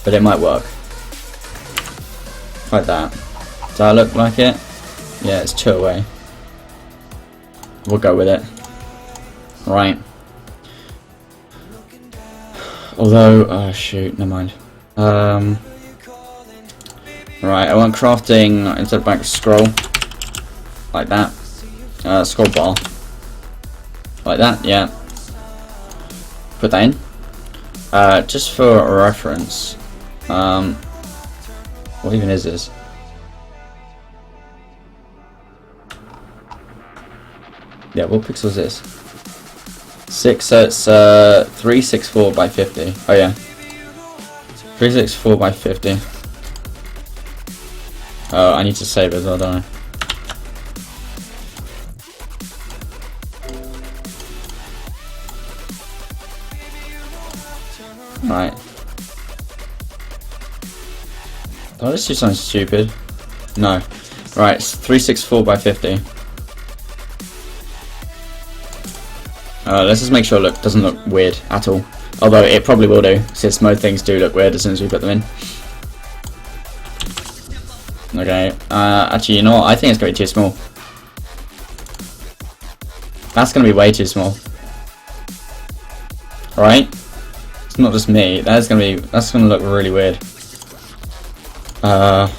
But it might work. Like that. Does that look like it? Yeah, it's 2 away. We'll go with it. Right. Although, oh shoot, never mind. Right, I want crafting instead of back scroll. Like that. Scroll bar. Like that, yeah. Put that in. Just for reference. What even is this? Yeah, what pixel is this? 6, so it's 364 by 50. Oh yeah. 364 by 50. Oh, I need to save as well, don't I? Right. Did I just do something stupid? No. Right, it's 364 by 50. Let's just make sure it doesn't look weird at all. Although it probably will do, since most things do look weird as soon as we put them in. Okay, actually, you know what? I think it's going to be too small. That's going to be way too small. Right? It's not just me. That's going to look really weird. Right,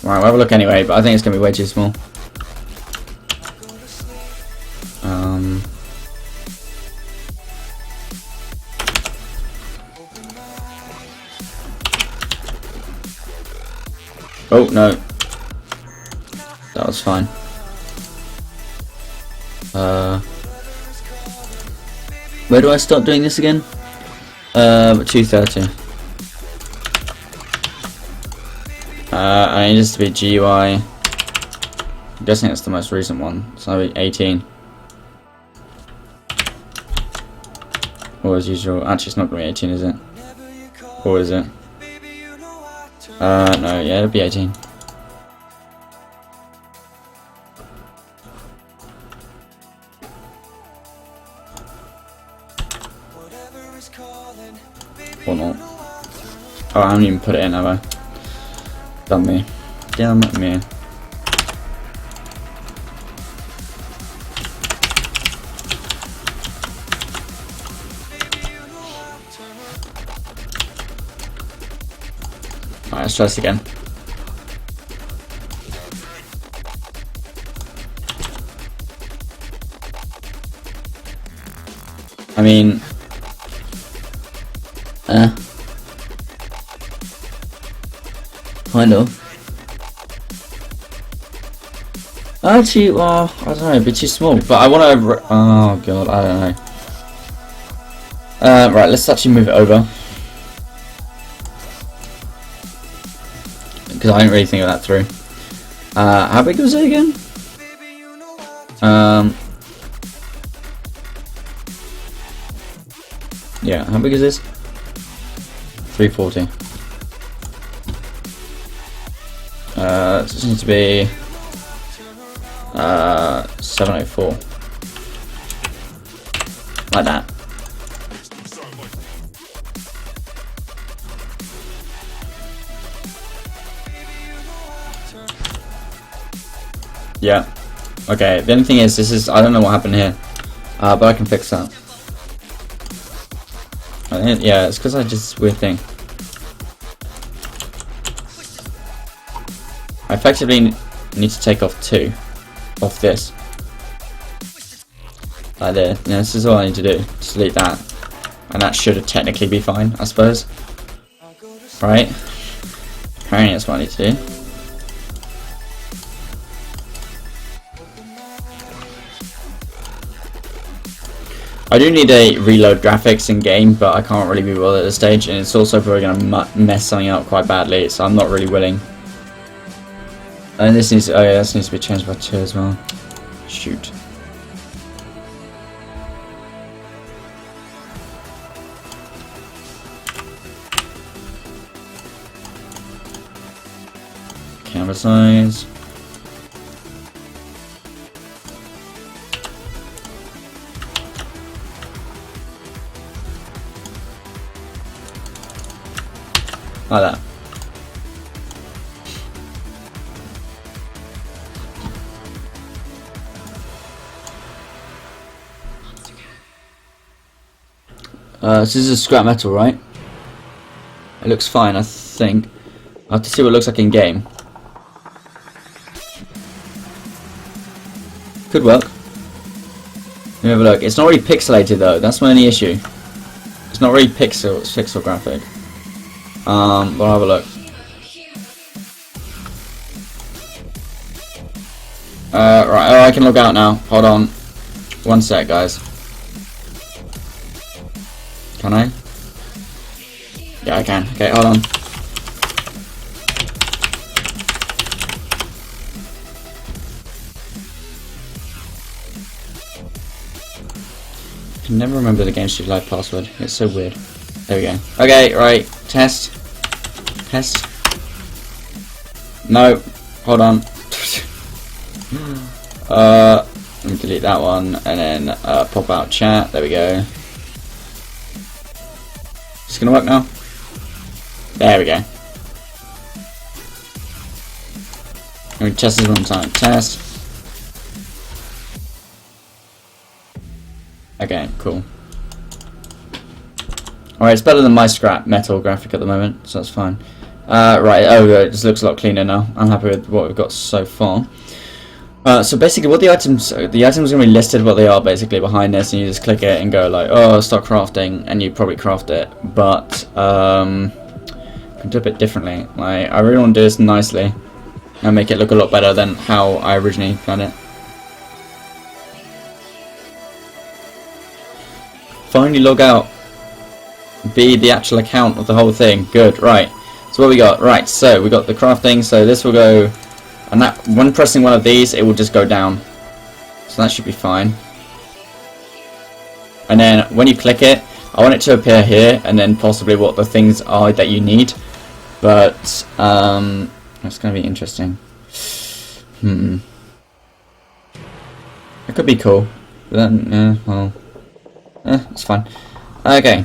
we'll have a look anyway, but I think it's going to be way too small. Oh, no. That was fine. Where do I start doing this again? 230. I need this to be GUI. I'm guessing it's the most recent one. So 18. Or as usual. Actually, it's not going to be 18, is it? Or is it? No, yeah, it'll be 18. Or not. Oh, I haven't even put it in, have I? Damn me. Damn me. Alright, let's try this again. I mean... kind of. Actually, well, I don't know, it'd be too small. But I want to... oh god, I don't know. Right, let's actually move it over. Because I didn't really think of that through. How big was it again? Yeah, how big is this? 340. This needs to be 704. Like that. Yeah. Okay, the only thing is, I don't know what happened here. But I can fix that. Yeah, it's because I did this weird thing. I effectively need to take off 2 off this. Like there. Yeah, this is all I need to do. Just delete that. And that should technically be fine, I suppose. Right? Apparently that's what I need to do. I do need a reload graphics in game, but I can't really be bothered at this stage, and it's also probably going to mess something up quite badly, so I'm not really willing. And this needs, oh yeah, this needs to be changed by 2 as well. Shoot. Camera size. Like that. This is a scrap metal, right? It looks fine, I think. I have to see what it looks like in game. Could work. Let me have a look. It's not really pixelated though. That's my only issue. It's not really pixel graphic. But I'll have a look. Right. Oh, I can log out now. Hold on. One sec, guys. Can I? Yeah, I can. Okay, hold on. I can never remember the GameStreet Live password. It's so weird. There we go. Okay, right. Test. Test. No. Hold on. Let me delete that one and then pop out chat. There we go. It's gonna work now. There we go. Let me test this one time. Test. Okay, cool. Alright, it's better than my scrap metal graphic at the moment, so that's fine. Right, oh, it just looks a lot cleaner now. I'm happy with what we've got so far. So basically what the items are going to be listed what they are basically behind this, and you just click it and go like, oh, start crafting, and you probably craft it, but you can do it a bit differently. Like, I really want to do this nicely and make it look a lot better than how I originally planned it. Finally log out. Be the actual account of the whole thing. Good, right. So what we got? Right, so we got the crafting, so this will go, and that when pressing one of these it will just go down. So that should be fine. And then when you click it, I want it to appear here and then possibly what the things are that you need. But that's gonna be interesting. It could be cool. But then well, it's fine. Okay.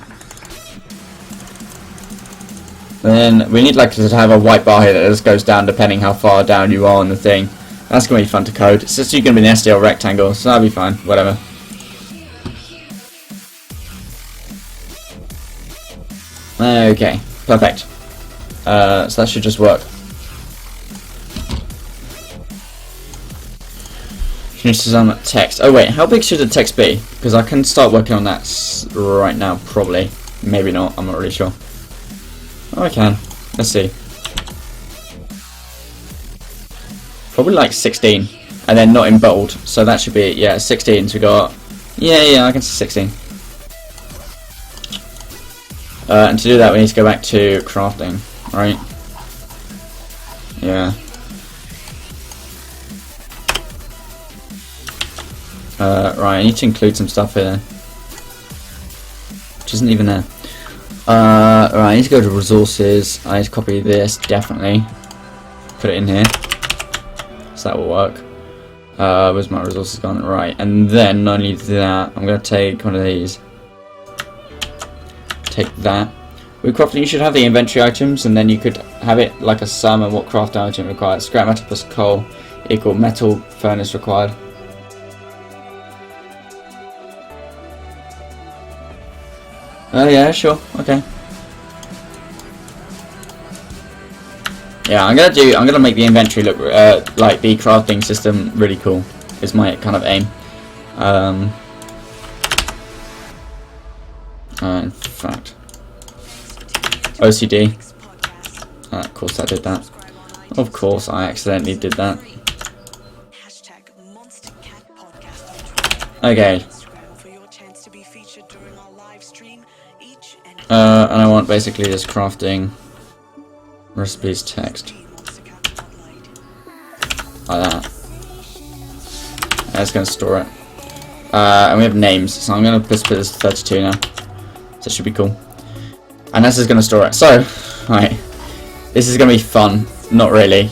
Then we need like to have a white bar here that just goes down depending how far down you are on the thing. That's gonna be fun to code. It's just gonna be an SDL rectangle, so that'll be fine. Whatever. Okay, perfect. So that should just work. Finish design that text. Oh wait, how big should the text be? Because I can start working on that right now, probably. Maybe not. I'm not really sure. Oh, I can. Let's see. Probably like 16, and then not in bold. So that should be, yeah, 16. So we got, yeah, I can see 16. And to do that, we need to go back to crafting, right? Yeah. Right, I need to include some stuff here, which isn't even there. Right, I need to go to resources. I need to copy this, definitely. Put it in here. So that will work. Where's my resources gone? Right, and then not only that, I'm going to take one of these. Take that. With crafting, you should have the inventory items, and then you could have it like a sum of what craft item required. Scrap metal plus coal equal metal furnace required. Oh yeah, sure, okay. Yeah, I'm gonna make the inventory look like the crafting system really cool. Is my kind of aim. In fact, OCD. Of course I did that. Of course I accidentally did that. Okay. And I want basically this crafting recipes text. like that. And it's going to store it. And we have names, so I'm going to put this 32 now. So it should be cool. And this is going to store it. So, right. This is going to be fun. Not really.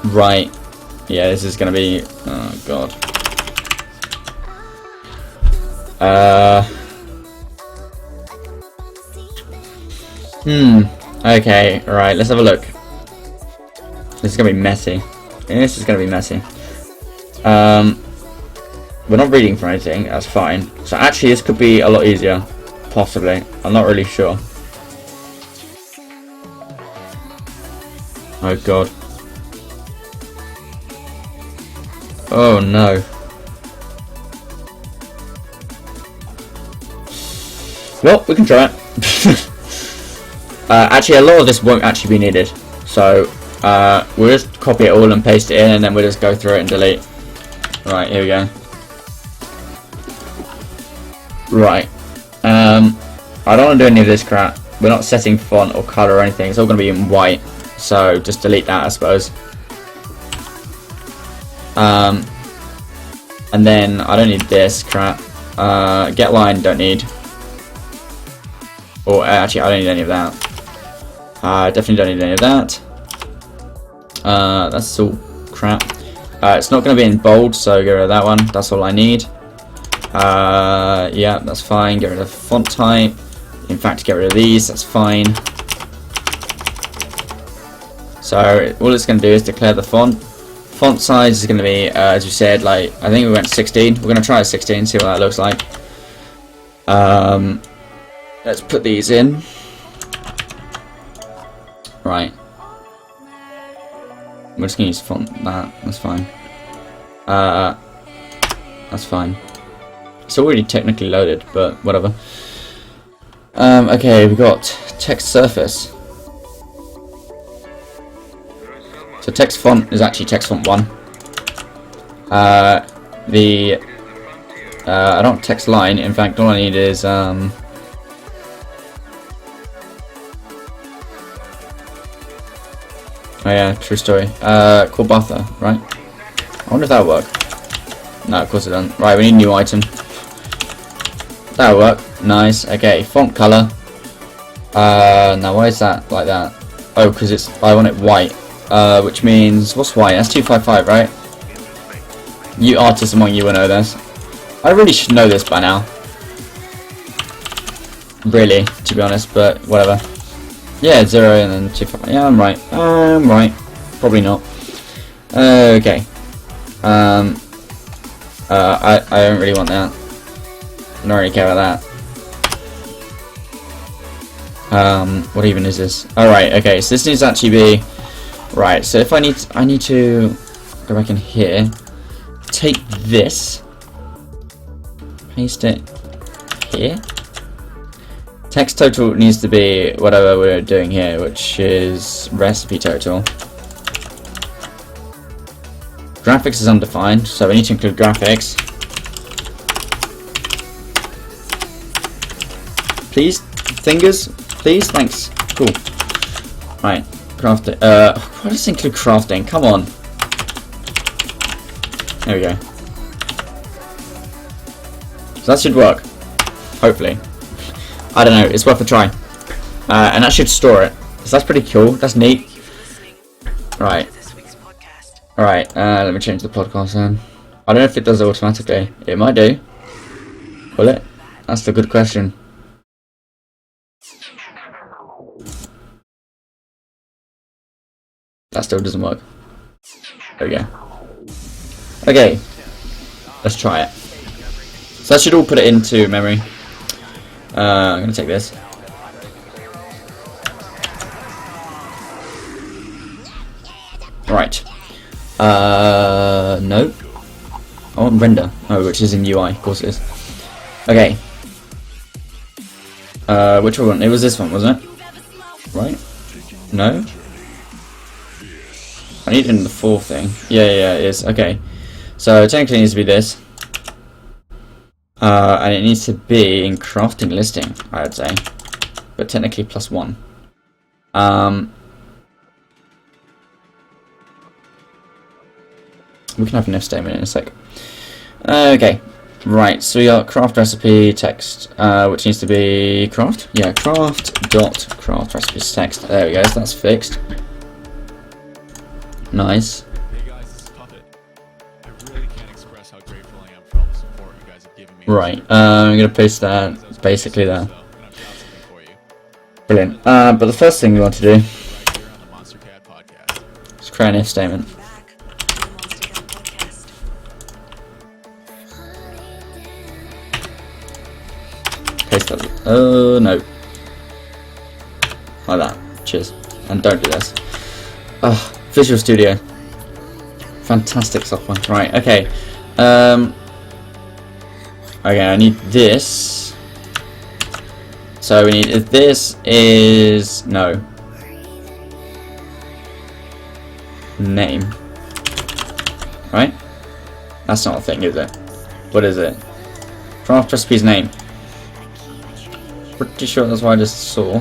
Right. Yeah, this is going to be... Oh, God. Okay, right, let's have a look. This is going to be messy. This is going to be messy. We're not reading for anything, that's fine. So actually this could be a lot easier. Possibly. I'm not really sure. Oh god. Oh no. Well, we can try it. Actually, a lot of this won't actually be needed. So, we'll just copy it all and paste it in, and then we'll just go through it and delete. Right, here we go. Right. I don't want to do any of this crap. We're not setting font or color or anything. It's all going to be in white. So, just delete that, I suppose. And then, I don't need this crap. Get line, don't need. Or actually, I don't need any of that. Definitely don't need any of that. That's all crap. It's not going to be in bold, so get rid of that one. That's all I need. Yeah, that's fine. Get rid of font type. In fact, get rid of these. That's fine. So all it's going to do is declare the font. Font size is going to be, as you said, like I think we went 16. We're going to try a 16, see what that looks like. Let's put these in. Right. We're just going to use font that. That's fine. That's fine. It's already technically loaded, but whatever. Okay, we've got text surface. So text font is actually text font 1. I don't want text line. In fact, all I need is oh yeah, true story. Called buffer, right? I wonder if that'll work. No, of course it doesn't. Right, we need a new item. That'll work. Nice. Okay, font color. Now why is that like that? Oh, because I want it white. Which means what's white? That's 255, right? You artists among you will know this. I really should know this by now. Really, to be honest, but whatever. Yeah, 0 and then 255. Yeah, I'm right. I'm right. Probably not. Okay. I don't really want that. I don't really care about that. What even is this? Alright, okay, so this needs to actually be... Right, so if I need to go back in here, take this, paste it here. Text total needs to be whatever we're doing here, which is recipe total. Graphics is undefined, so we need to include graphics. Please, fingers, please, thanks. Cool. Right, crafting. What does include crafting? Come on. There we go. So that should work. Hopefully. I don't know, it's worth a try. And that should store it. So that's pretty cool, that's neat. Right. Alright, let me change the podcast then. I don't know if it does it automatically. It might do. Will it? That's the good question. That still doesn't work. There we go. Okay. Let's try it. So that should all put it into memory. I'm gonna take this. Right. No. I want render. Oh, which is in UI. Of course it is. Okay. Which one? It was this one, wasn't it? Right? No? I need it in the fourth thing. Yeah, it is. Okay. So technically it needs to be this. And it needs to be in crafting listing, I would say. But technically +1. We can have an if statement in a sec. Okay, right, so we got craft recipe text, which needs to be craft. Yeah, craft recipes text. There we go, so that's fixed. Nice. Hey guys, this is Puppet. I really can't express how grateful I am for all the support you guys have given me. Right, I'm going to paste that basically there. Brilliant. But the first thing we want to do Right here on the Monster Cat podcast. is create an if statement. Back to the Monster Cat podcast. Paste that. Oh, no. Like that. Cheers. And don't do this. Oh, Visual Studio. Fantastic software. Right, okay. Okay, I need this. So we need, if this is, no. Name. Right? That's not a thing, is it? What is it? Craft recipe's name. Pretty sure that's what I just saw.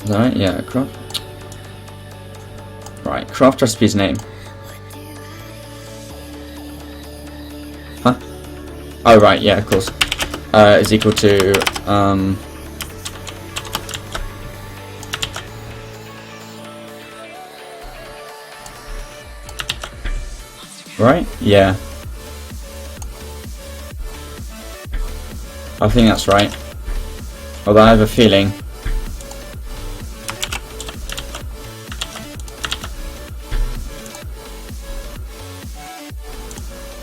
Is that right? Yeah, craft. Right, craft recipe's name. Huh? Oh, right, yeah, of course. Is equal to, right? Yeah. I think that's right. Although I have a feeling.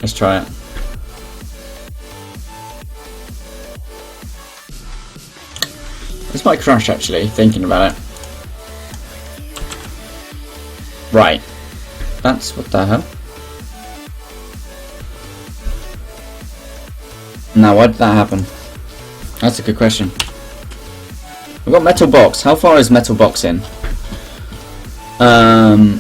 Let's try it. This might crash actually, thinking about it. Right. That's what the hell? Now, why did that happen? That's a good question. We've got metal box. How far is metal box in? No,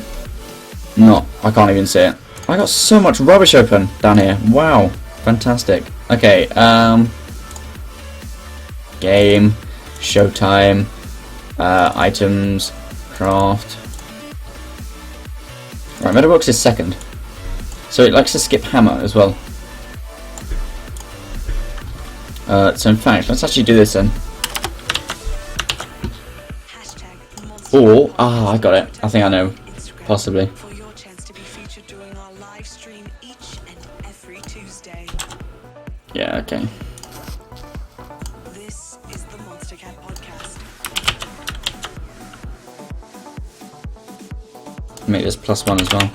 I can't even see it. I got so much rubbish open down here. Wow, fantastic. Okay, game, Showtime, items, craft. Right, metal box is second. So it likes to skip hammer as well. So in fact, let's actually do this then. Or, I got it. I think I know. Possibly. For your chance to be featured during our live stream each and every Tuesday. Yeah, okay. This is the Monster Cat podcast. Make this +1 as well.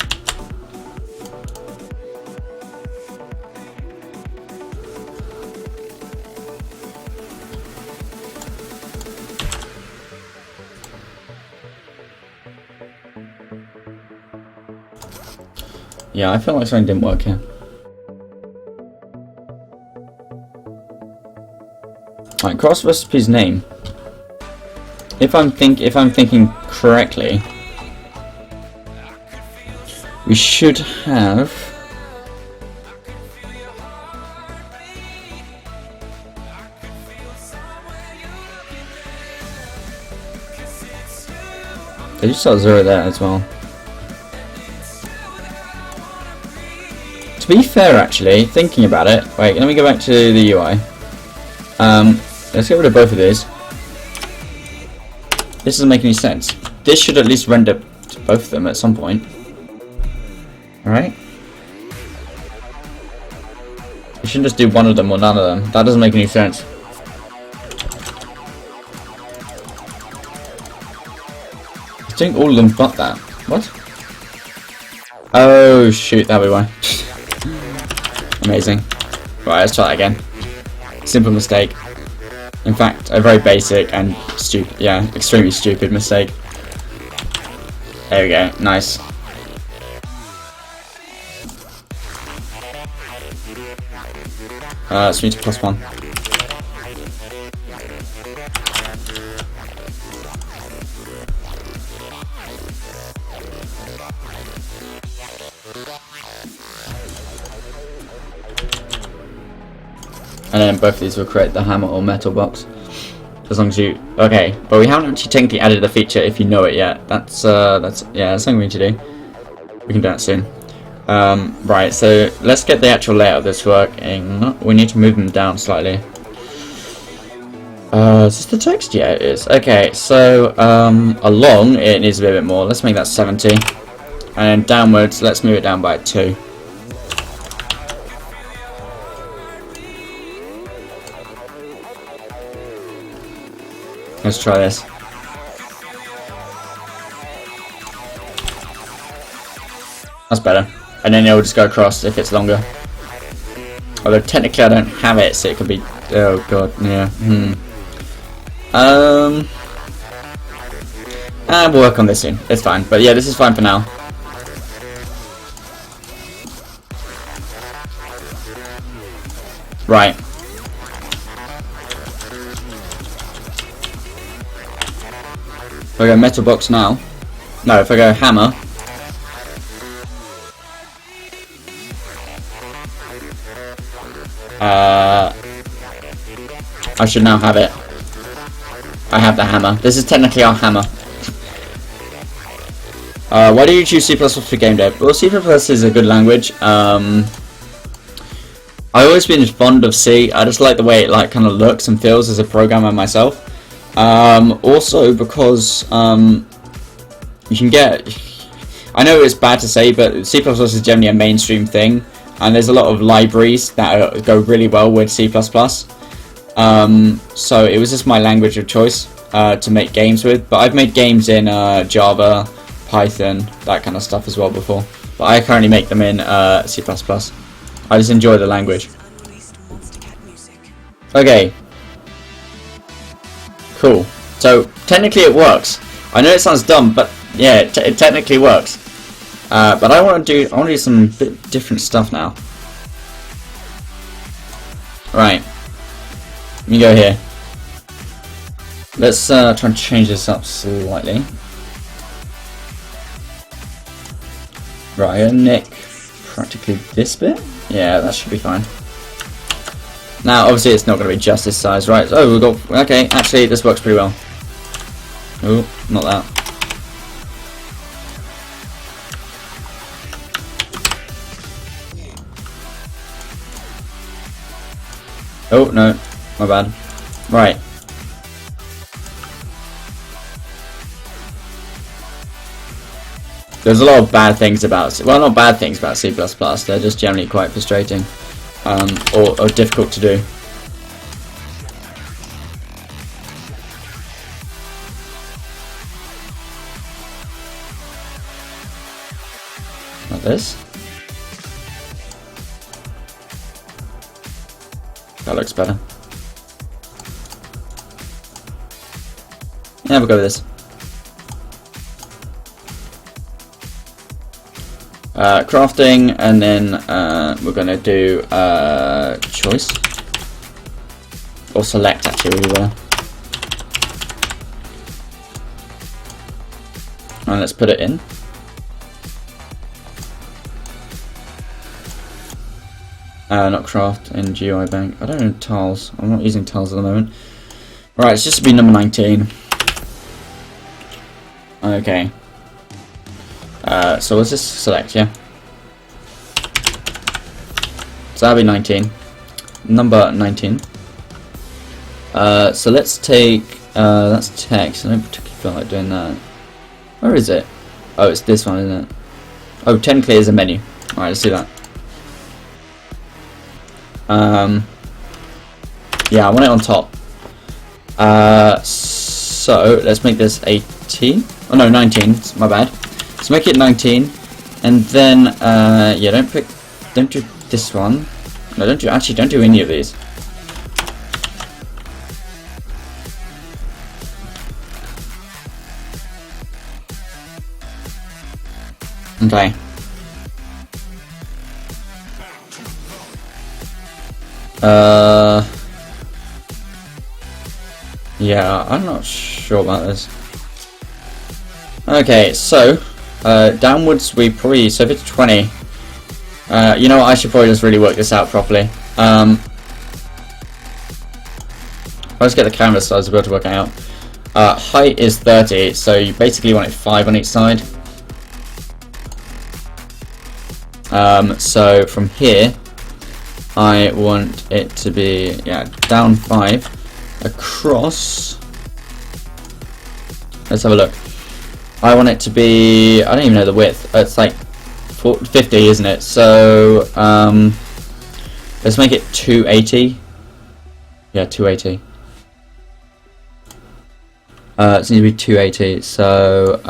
Yeah, I feel like something didn't work here. Right, cross recipe's name. If I'm thinking correctly, we should have. They just saw 0 there as well. To be fair, actually, thinking about it, wait, let me go back to the UI. Let's get rid of both of these. This doesn't make any sense. This should at least render to both of them at some point. Alright? You shouldn't just do one of them or none of them. That doesn't make any sense. It's doing all of them but that. What? Oh shoot, that'll be why. Amazing. Right, let's try that again. Simple mistake. In fact, a very basic and stupid, yeah, extremely stupid mistake. There we go, nice. Swing to +1. And then both of these will create the hammer or metal box. As long as you, okay, but we haven't actually technically added a feature if you know it yet. That's something we need to do. We can do that soon. Right, so let's get the actual layout of this working. We need to move them down slightly. Is this the text? Yeah, it is. Okay, so along it needs to be a bit more. Let's make that 70. And then downwards, let's move it down by 2. Let's try this. That's better. And then it'll just go across if it's longer. Although technically I don't have it, so it could be... Oh god, yeah. And we'll work on this soon. It's fine. But yeah, this is fine for now. Right. If I go metal box now... No, if I go hammer... I should now have it. I have the hammer. This is technically our hammer. Why do you choose C++ for game dev? Well, C++ is a good language. I've always been fond of C. I just like the way it kind of looks and feels as a programmer myself. Also because you can get... I know it's bad to say, but C++ is generally a mainstream thing, and there's a lot of libraries that go really well with C++. So it was just my language of choice to make games with, but I've made games in Java, Python, that kind of stuff as well before, but I currently make them in C++. I just enjoy the language. Okay, cool. So technically it works. I know it sounds dumb, but yeah, it technically works. But I want to do some bit different stuff now. Right. Let me go here. Let's try and change this up slightly. Right, I'm gonna nick practically this bit. Yeah, that should be fine. Now, obviously, it's not going to be just this size, right? Oh, we've got... Okay, actually, this works pretty well. Oh, not that. Oh, no. My bad. Right. There's a lot of bad things about... Well, not bad things about C++. They're just generally quite frustrating. Or difficult to do. Like this. That looks better. Yeah, we'll go with this. Crafting, and then we're going to do choice. Or select, actually, we will. And let's put it in. Not craft in GUI bank. I don't know tiles. I'm not using tiles at the moment. Right, it's just to be number 19. Okay. So let's just select, yeah. So that'll be 19. Number 19. So let's take that's text. I don't particularly feel like doing that. Where is it? Oh, it's this one, isn't it? Oh, technically it's a menu. Alright, let's do that. Yeah, I want it on top. So let's make this 18. Oh no, 19. My bad. Let's make it 19, and then yeah, don't do this one. No, don't do any of these. Okay. Yeah, I'm not sure about this. Okay, so downwards we probably, so if it's 20, you know what, I should probably just really work this out properly. I'll just get the canvas size to be able to work it out. Height is 30, so you basically want it 5 on each side. So from here, I want it to be, yeah, down 5, across. Let's have a look. I want it to be, I don't even know the width. It's like 50, isn't it? So let's make it 280. Yeah, 280. It needs to be 280. So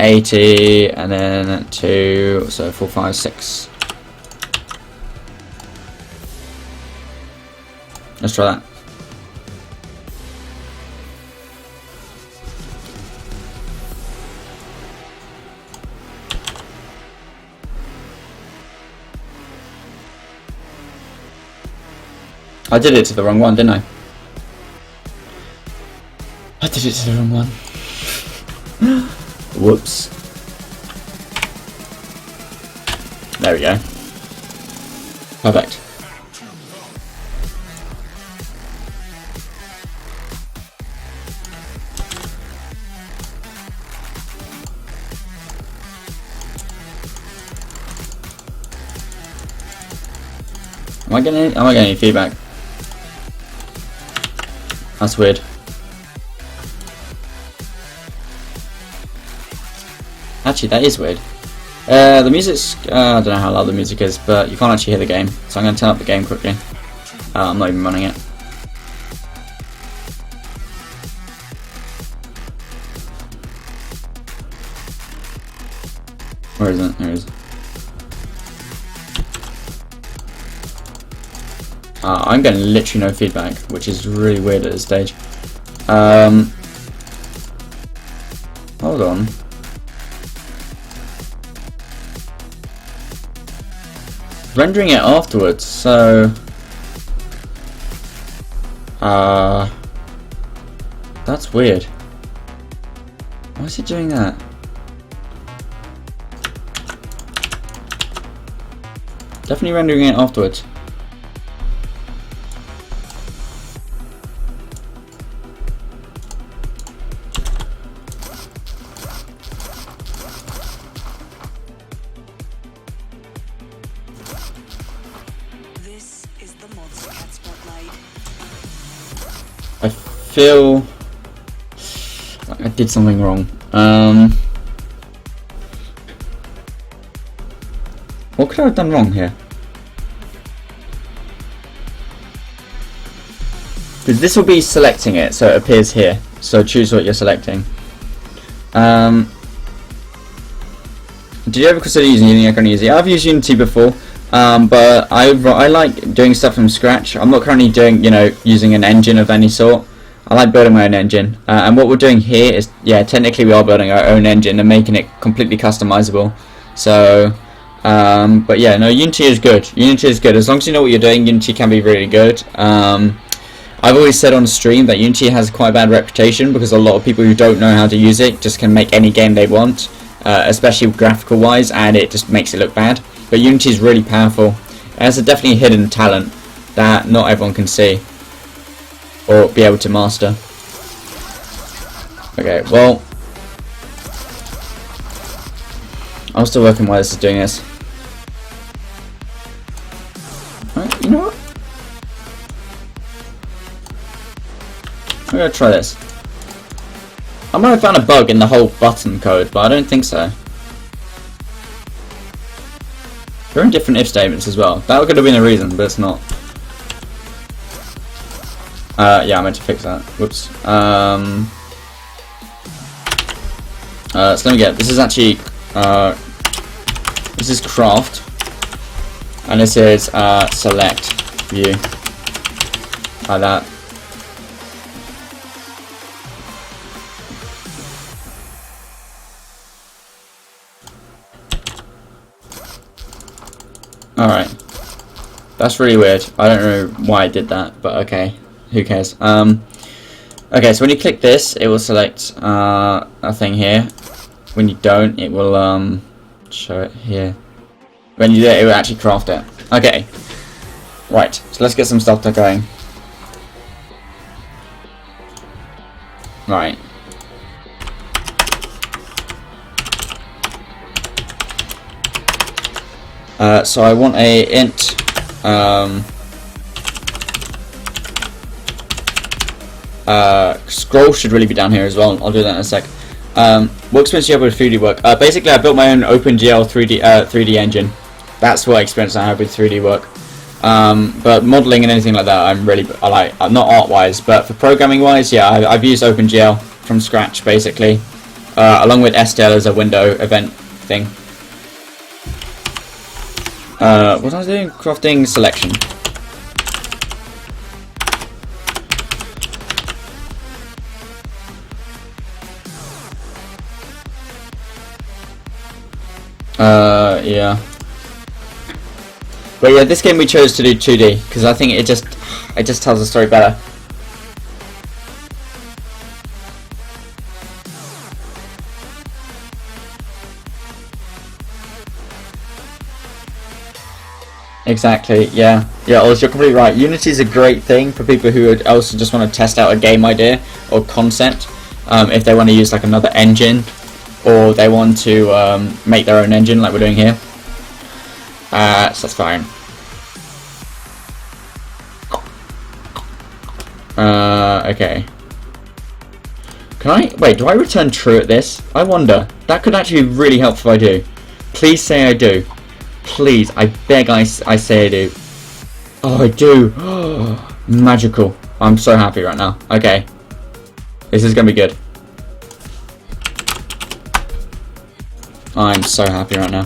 80 and then 2. So 4, 5, 6. Let's try that. I did it to the wrong one, didn't I? I did it to the wrong one. Whoops. There we go. Perfect. Am I getting any feedback? That's weird. Actually, that is weird. The music's... I don't know how loud the music is, but you can't actually hear the game. So I'm going to turn up the game quickly. I'm not even running it. Where is it? There it is. I'm getting literally no feedback, which is really weird at this stage. Hold on. Rendering it afterwards, so that's weird. Why is it doing that? Definitely rendering it afterwards. This is the Monster Cat Spotlight. I feel like I did something wrong. What could I have done wrong here? Because this will be selecting it, so it appears here. So choose what you're selecting. Did you ever consider using Unity? I've used Unity before, but I like doing stuff from scratch. I'm not currently doing, using an engine of any sort. I like building my own engine, and what we're doing here is, yeah, technically we are building our own engine and making it completely customizable. So, but yeah, no, Unity is good. Unity is good as long as you know what you're doing. Unity can be really good. I've always said on stream that Unity has quite a bad reputation because a lot of people who don't know how to use it just can make any game they want, especially graphical wise, and it just makes it look bad. But Unity is really powerful. It has a definitely hidden talent that not everyone can see or be able to master. Okay, well, I'm still working while this is doing this. Alright, you know what? I'm gonna try this. I might have found a bug in the whole button code, but I don't think so. They're in different if statements as well. That could have been a reason, but it's not. Yeah, I meant to fix that. Whoops. So let me get. This is actually. This is craft, and this is select view. Like that. Alright. That's really weird. I don't know why I did that, but okay. Who cares? Okay, so when you click this, it will select a thing here. When you don't, it will show it here. When you do it, it will actually craft it. Okay. Right, so let's get some stuff going. Right. So I want a int scroll should really be down here as well. I'll do that in a sec. What experience do you have with 3D work? Basically, I built my own OpenGL 3D engine. That's what experience I have with 3D work. But modeling and anything like that, I like. Not art-wise, but for programming-wise, yeah, I've used OpenGL from scratch, basically, along with STL as a window event thing. What was I doing? Crafting selection. Yeah. But yeah, this game we chose to do 2D because I think it just tells the story better. Exactly. Yeah. Yeah. Also, you're completely right. Unity is a great thing for people who also just want to test out a game idea or concept. If they want to use like another engine, or they want to make their own engine, like we're doing here. So that's fine. Okay. Can I... Wait, do I return true at this? I wonder. That could actually be really help if I do. Please say I do. Please, I beg I say I do. Oh, I do. Magical. I'm so happy right now. Okay. This is going to be good. I'm so happy right now.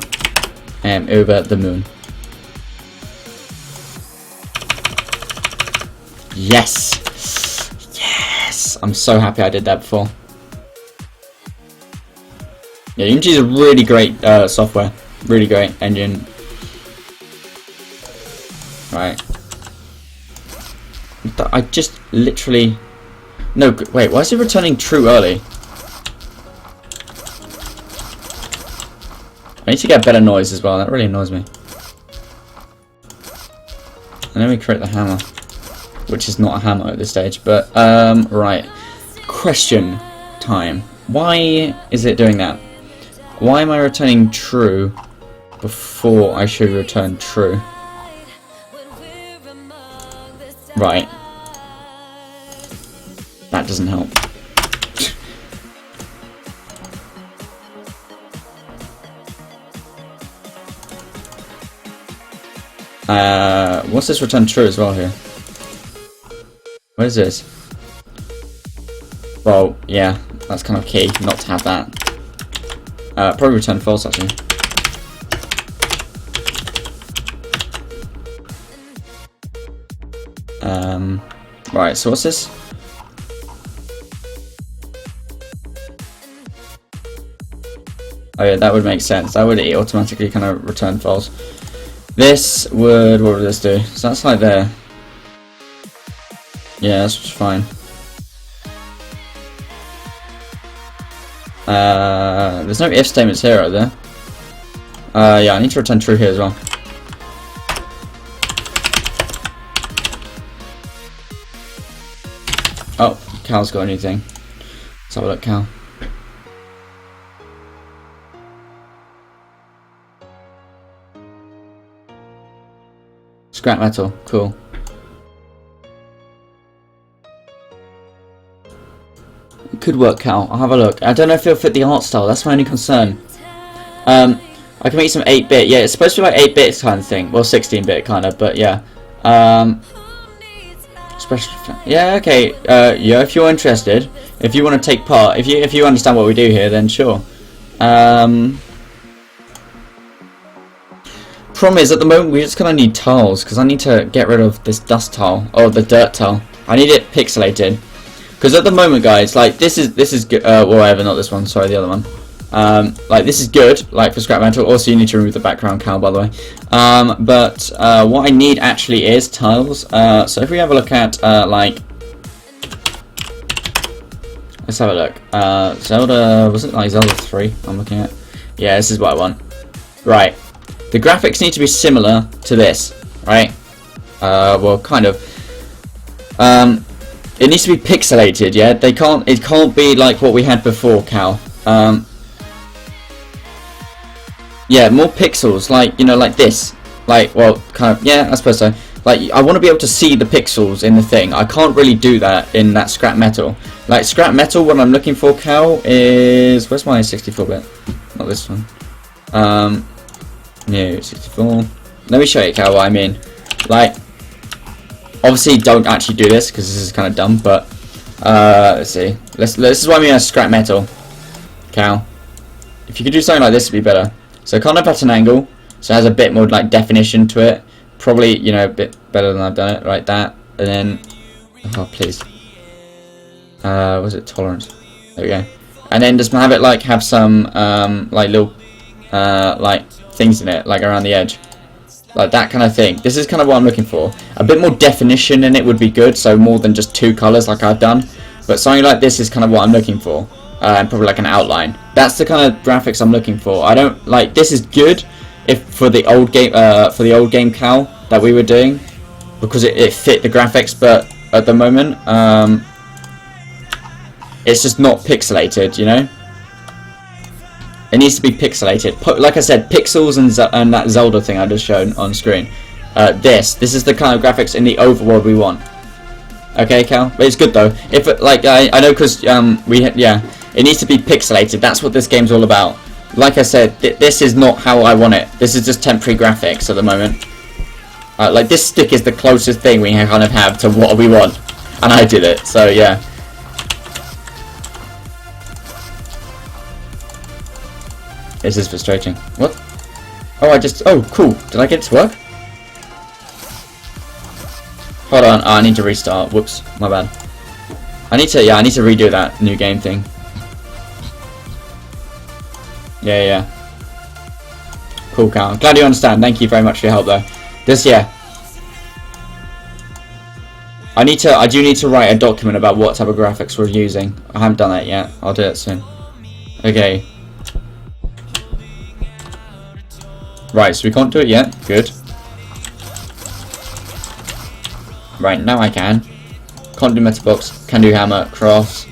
I am over the moon. Yes! Yes! I'm so happy I did that before. Yeah, Unity is a really great software. Really great engine. Right. I just literally... No, wait, why is it returning true early? I need to get better noise as well, that really annoys me. And then we create the hammer, which is not a hammer at this stage, but, right. Question time. Why is it doing that? Why am I returning true before I should return true? Right. That doesn't help. What's this return true as well here? What is this? Well, yeah, that's kind of key not to have that. Probably return false actually. Right, so what's this? Oh yeah, that would make sense. That would automatically kind of return false. This would, what would this do? So that's like there. Yeah, that's fine. There's no if statements here, are there? Yeah, I need to return true here as well. Oh, Cal's got anything. Let's have a look, Cal. Scrap metal, cool. It could work, Cal. I'll have a look. I don't know if it'll fit the art style. That's my only concern. I can make some 8-bit. Yeah, it's supposed to be like 8-bit kind of thing. Well, 16-bit kind of, but yeah. Special. Yeah, okay. Yeah, if you're interested, if you want to take part, if you understand what we do here, then sure. Problem is, at the moment, we just kind of need tiles, because I need to get rid of this dust tile, or the dirt tile. I need it pixelated. Because at the moment, guys, like, this is good, well, whatever, not this one, sorry, the other one. Like, this is good, like, for scrap metal. Also, you need to remove the background, Cal, by the way. But what I need, actually, is tiles. So if we have a look at, like... Let's have a look. Zelda... Was it, like, Zelda 3 I'm looking at? Yeah, this is what I want. Right. The graphics need to be similar to this, right? Well, kind of. It needs to be pixelated, yeah? It can't be like what we had before, Cal. Yeah, more pixels, like, you know, like this. Like, well, kind of, yeah, I suppose so. Like, I want to be able to see the pixels in the thing. I can't really do that in that scrap metal. Like, scrap metal, what I'm looking for, Cal, is... Where's my 64-bit? Not this one. No, 64. Let me show you, Cal, what I mean. Like, obviously, don't actually do this, because this is kind of dumb, but... let's see. This is what I mean by scrap metal. Cal. If you could do something like this, it'd be better. So kind of at an angle, so it has a bit more like definition to it. Probably, you know, a bit better than I've done it, like that. And then, oh please, was it tolerance? There we go. And then just have it like have some like little like things in it, like around the edge, like that kind of thing. This is kind of what I'm looking for. A bit more definition in it would be good, so more than just two colors like I've done. But something like this is kind of what I'm looking for. And probably like an outline. That's the kind of graphics I'm looking for. I don't like this is good if for the old game Cal that we were doing, because it fit the graphics, but at the moment it's just not pixelated, you know. It needs to be pixelated. Like I said, pixels and that Zelda thing I just showed on screen. This is the kind of graphics in the overworld we want. Okay, Cal, but it's good though. If like I know because it needs to be pixelated. That's what this game's all about. Like I said, this is not how I want it. This is just temporary graphics at the moment. Like this stick is the closest thing we kind of have to what we want, and I did it. So yeah. This is frustrating. What? Oh, cool. Did I get it to work? Hold on. Oh, I need to restart. Whoops, my bad. I need to redo that new game thing. Yeah. Cool, Cal. I'm glad you understand. Thank you very much for your help, though. I do need to write a document about what type of graphics we're using. I haven't done that yet. I'll do it soon. Okay. Right, so we can't do it yet. Good. Right, now I can. Can't do metal box. Can do hammer. Crafts.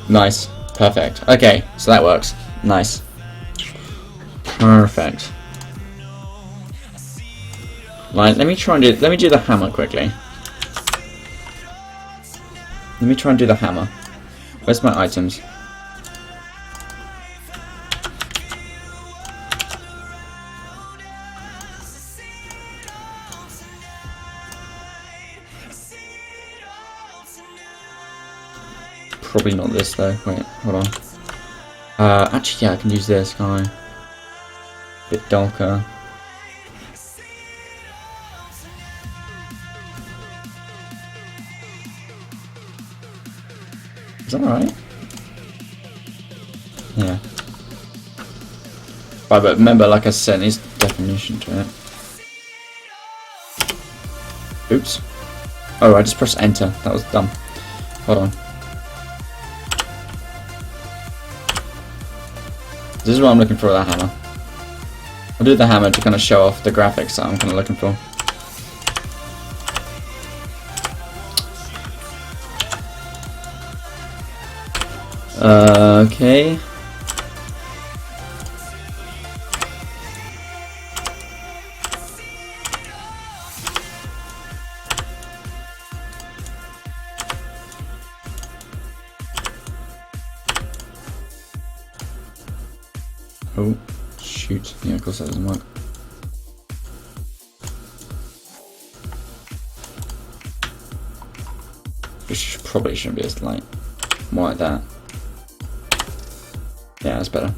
Nice. Perfect. Okay, so that works. Nice. Perfect. Right, let me do the hammer quickly. Let me try and do the hammer. Where's my items? Probably not this though. Wait, hold on. Actually, yeah, I can use this, can't I? Bit darker. Is that alright? Yeah. Right, but remember, like I said, there's definition to it. Oops. Oh, I just pressed enter. That was dumb. Hold on. This is what I'm looking for with that hammer. I'll do the hammer to kind of show off the graphics that I'm kind of looking for. Okay. Oh, shoot. Yeah, of course that doesn't work. Which probably shouldn't be as light. More like that. Yeah, that's better.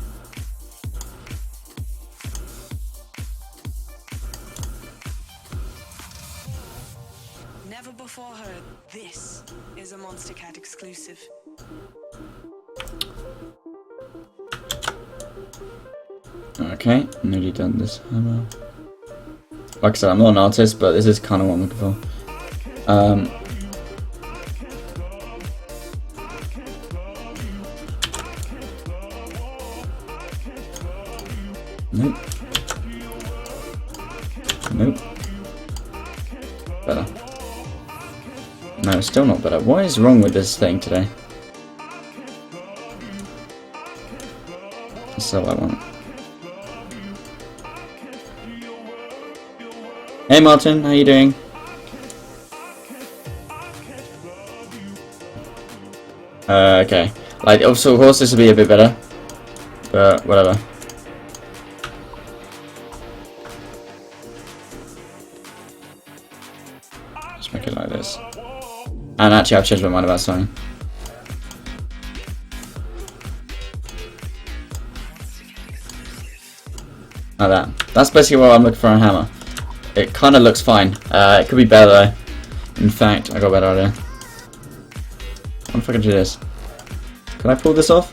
Never before heard. This is a Monster Cat exclusive. Okay, nearly done this hammer. Like I said, I'm not an artist, but this is kind of what I'm looking for. Nope. Nope. Better. No, still not better. What is wrong with this thing today? So I want. Hey Martin, how you doing? Okay. Like, also, of course, this will be a bit better, but whatever. Just make it like this. And actually, I've changed my mind about something. Like that. That's basically what I'm looking for on a hammer. It kind of looks fine. It could be better though. In fact, I got a better idea. What if I can do this? Can I pull this off?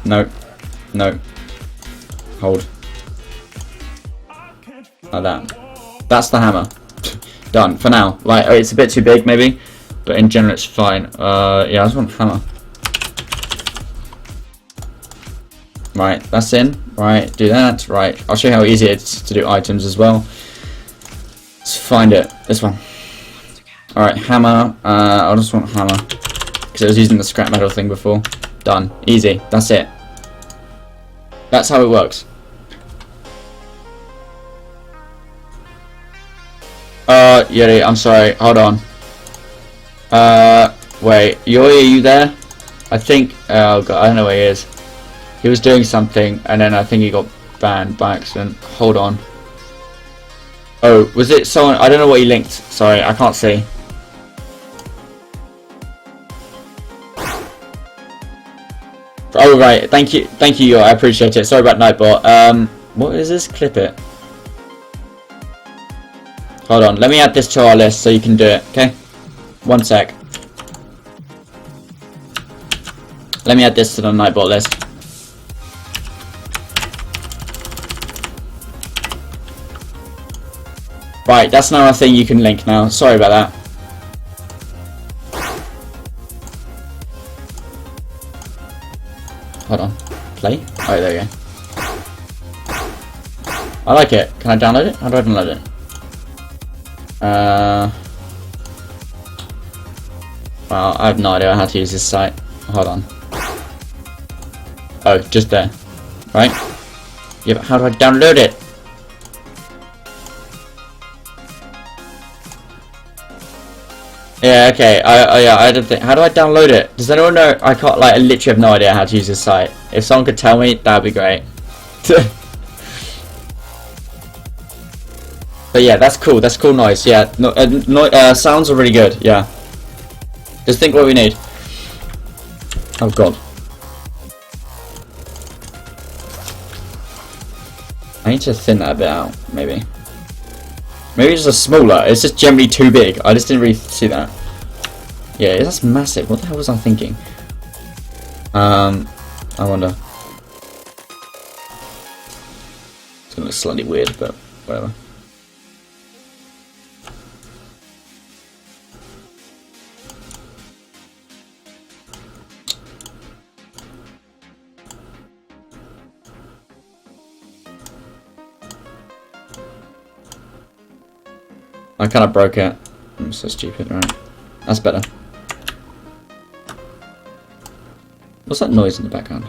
No. No. Hold. Like that. That's the hammer. Done. For now. Like, it's a bit too big maybe, but in general it's fine. Yeah, I just want a hammer. Right, that's in. Right, do that. Right, I'll show you how easy it is to do items as well. Let's find it. This one. Alright, hammer. I just want hammer. Because I was using the scrap metal thing before. Done. Easy. That's it. That's how it works. Yuri, I'm sorry. Hold on. Wait. Yuri, are you there? I think... Oh god, I don't know where he is. He was doing something, and then I think he got banned by accident. Hold on. Oh, was it someone? I don't know what he linked. Sorry, I can't see. Oh right, thank you, I appreciate it. Sorry about Nightbot. What is this? Clip it. Hold on, let me add this to our list so you can do it. Okay, 1 sec. Let me add this to the Nightbot list. Right, that's now a thing you can link now. Sorry about that. Hold on. Play? Oh, there you go. I like it. Can I download it? How do I download it? Well, I have no idea how to use this site. Hold on. Oh, just there. Right? Yeah, but how do I download it? Yeah, okay. I don't think. How do I download it? Does anyone know? I can't. Like, I literally have no idea how to use this site. If someone could tell me, that'd be great. But yeah, that's cool. That's cool noise. Yeah, sounds are really good. Yeah. Just think what we need. Oh god. I need to thin that a bit out, maybe. Maybe it's just smaller. It's just generally too big. I just didn't really see that. Yeah, that's massive. What the hell was I thinking? I wonder. It's gonna look slightly weird, but whatever. I kind of broke it. I'm so stupid, right? That's better. What's that noise in the background?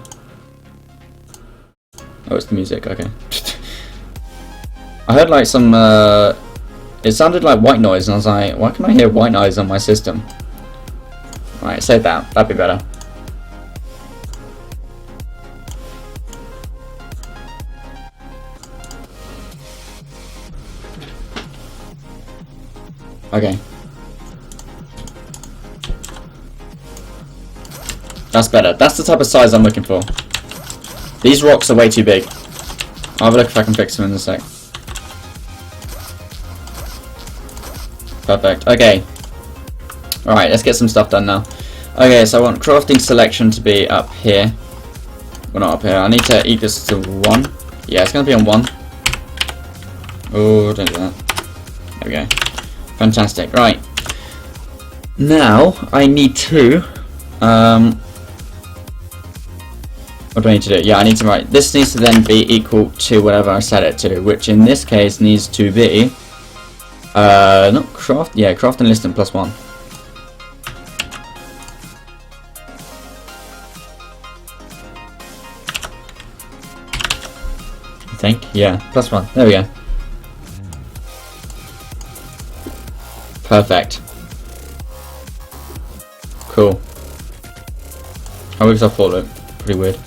Oh, it's the music, okay. I heard like some, it sounded like white noise, and I was like, why can I hear white noise on my system? Right, save that. That'd be better. Okay. That's better. That's the type of size I'm looking for. These rocks are way too big. I'll have a look if I can fix them in a sec. Perfect. Okay. Alright, let's get some stuff done now. Okay, so I want crafting selection to be up here. Well, not up here. I need to eat this to 1. Yeah, it's going to be on 1. Oh, don't do that. There we go. Fantastic. Right. Now, I need to... what do I need to do? Yeah, I need to write... This needs to then be equal to whatever I set it to, which in this case needs to be... not craft... Yeah, craft and list and +1. think. Yeah, +1. There we go. Perfect. Cool. I wish I thought it. Pretty weird.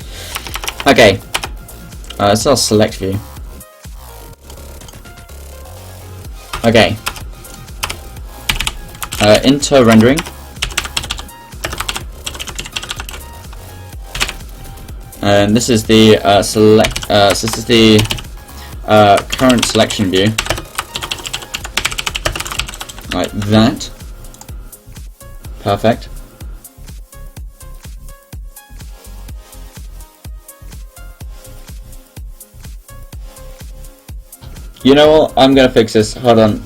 Okay. It's our select view. Okay. Into rendering. And this is the this is the current selection view. Like that. Perfect. You know what? I'm gonna fix this. Hold on.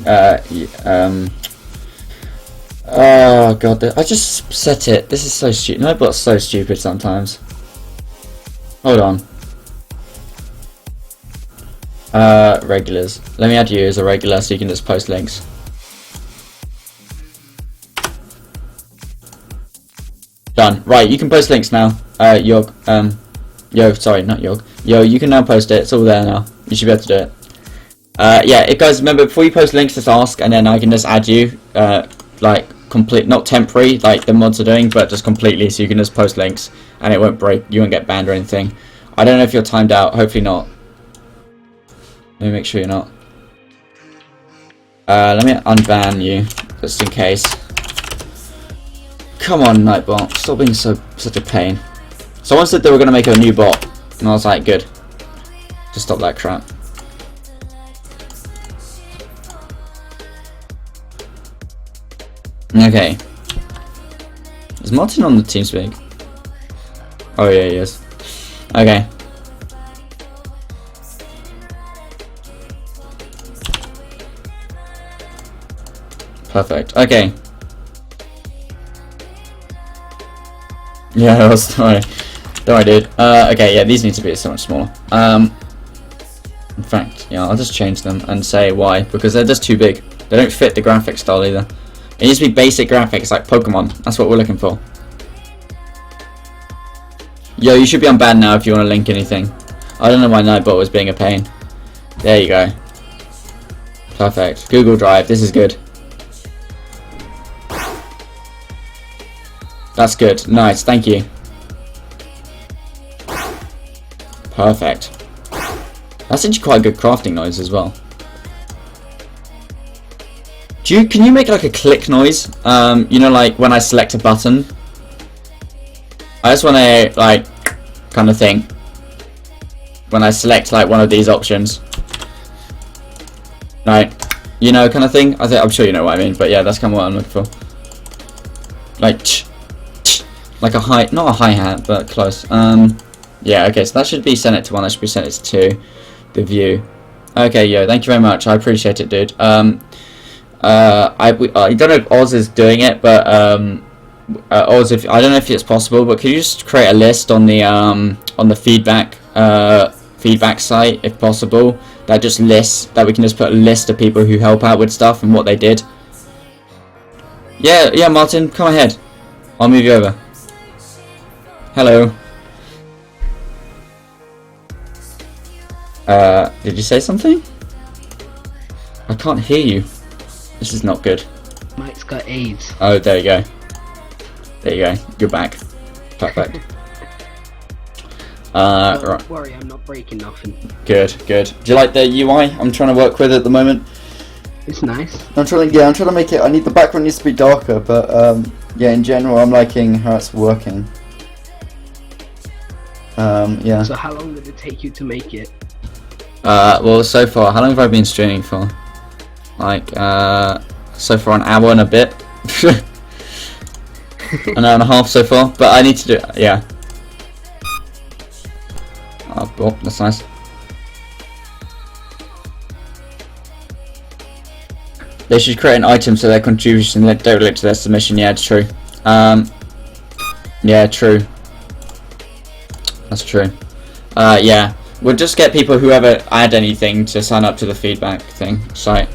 Oh god, I just set it. This is so stupid. Nightbot's so stupid sometimes. Hold on. Regulars. Let me add you as a regular so you can just post links. Done. Right, you can post links now. Yog. Yo, sorry, not Yog. Yo, you can now post it. It's all there now. You should be able to do it. Yeah, guys, remember, before you post links, just ask, and then I can just add you, like, complete, not temporary, like the mods are doing, but just completely, so you can just post links, and it won't break, you won't get banned or anything. I don't know if you're timed out, hopefully not. Let me make sure you're not. Let me unban you, just in case. Come on, Nightbot, stop being such a pain. Someone said they were going to make a new bot, and I was like, good. Just stop that crap. Okay. Is Martin on the TeamSpeak? Oh yeah, he is. Okay. Perfect. Okay. Yeah, that was sorry. No, I did. Okay, yeah, these need to be so much smaller. In fact, yeah, I'll just change them and say why, because they're just too big. They don't fit the graphic style either. It needs to be basic graphics like Pokemon. That's what we're looking for. Yo, you should be unbanned now if you want to link anything. I don't know why Nightbot was being a pain. There you go. Perfect. Google Drive. This is good. That's good. Nice. Thank you. Perfect. That's actually quite a good crafting noise as well. Can you make like a click noise? You know, like when I select a button. I just want to like kind of thing. When I select like one of these options. Like, you know, kind of thing. I'm sure you know what I mean, but yeah, that's kind of what I'm looking for. Like, like a hi, not a hi-hat, but close. Yeah, okay, so that should be set it to 1. That should be set it to 2. The view. Okay, yo, thank you very much. I appreciate it, dude. I don't know if Oz is doing it, but Oz, I don't know if it's possible, but could you just create a list on the feedback site, if possible, that just lists, that we can just put a list of people who help out with stuff and what they did. Yeah, Martin, come ahead. I'll move you over. Hello. Did you say something? I can't hear you. This is not good. Mike's got AIDS. Oh, there you go. There you go. You're back. Perfect. Don't Right. worry, I'm not breaking nothing. Good, good. Do you like the UI I'm trying to work with at the moment? It's nice. I'm trying to make it. I need the background needs to be darker, but yeah, in general, I'm liking how it's working. Yeah. So how long did it take you to make it? Well, so far, how long have I been streaming for? Like, so far an hour and a bit. An hour and a half so far, but I need to do it, yeah. Oh, that's nice. They should create an item so their contribution don't relate to their submission. Yeah, it's true. Yeah, true. That's true. Yeah, we'll just get people who ever add anything to sign up to the feedback thing site.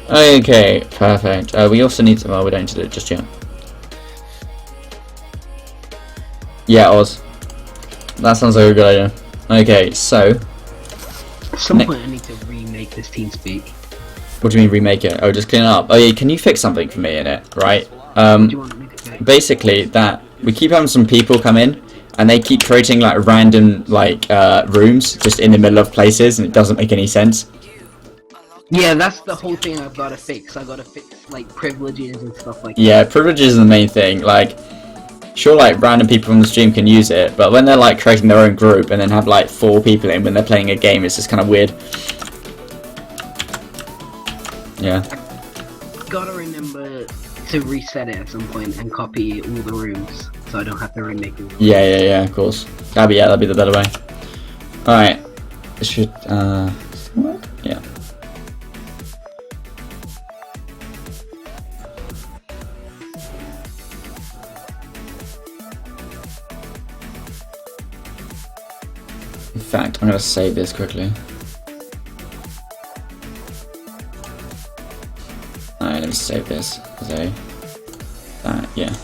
Okay, perfect. We also need to. Well, we don't need to do it just yet. Yeah, Oz. That sounds like a good idea. Okay, so At some point I need to remake this TeamSpeak. What do you mean remake it? Oh, just clean it up. Oh yeah, can you fix something for me in it, right? What do you want me to fix? Basically that we keep having some people come in and they keep creating like random like rooms just in the middle of places and it doesn't make any sense. Yeah, that's the whole thing I've got to fix. I've got to fix like privileges and stuff like Yeah, privileges is the main thing. Like, sure, like random people on the stream can use it, but when they're like creating their own group and then have like 4 people in when they're playing a game, it's just kind of weird. Yeah. Gotta remember to reset it at some point and copy all the rooms so I don't have to remake it. Yeah, of course. That'd be the better way. Alright. It should, work? Yeah. In fact, I'm gonna save this quickly. Alright, let me save this as a... yeah.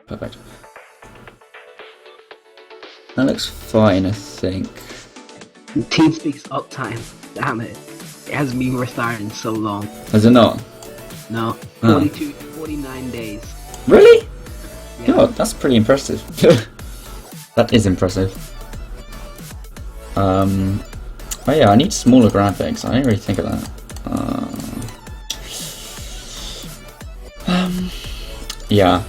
Perfect. That looks fine, I think. TeamSpeak's uptime. Damn it. It hasn't been restarted in so long. Has it not? No. Oh. 49 days. Really? Yeah. God, that's pretty impressive. That is impressive. Oh yeah, I need smaller graphics. I didn't really think of that. Yeah.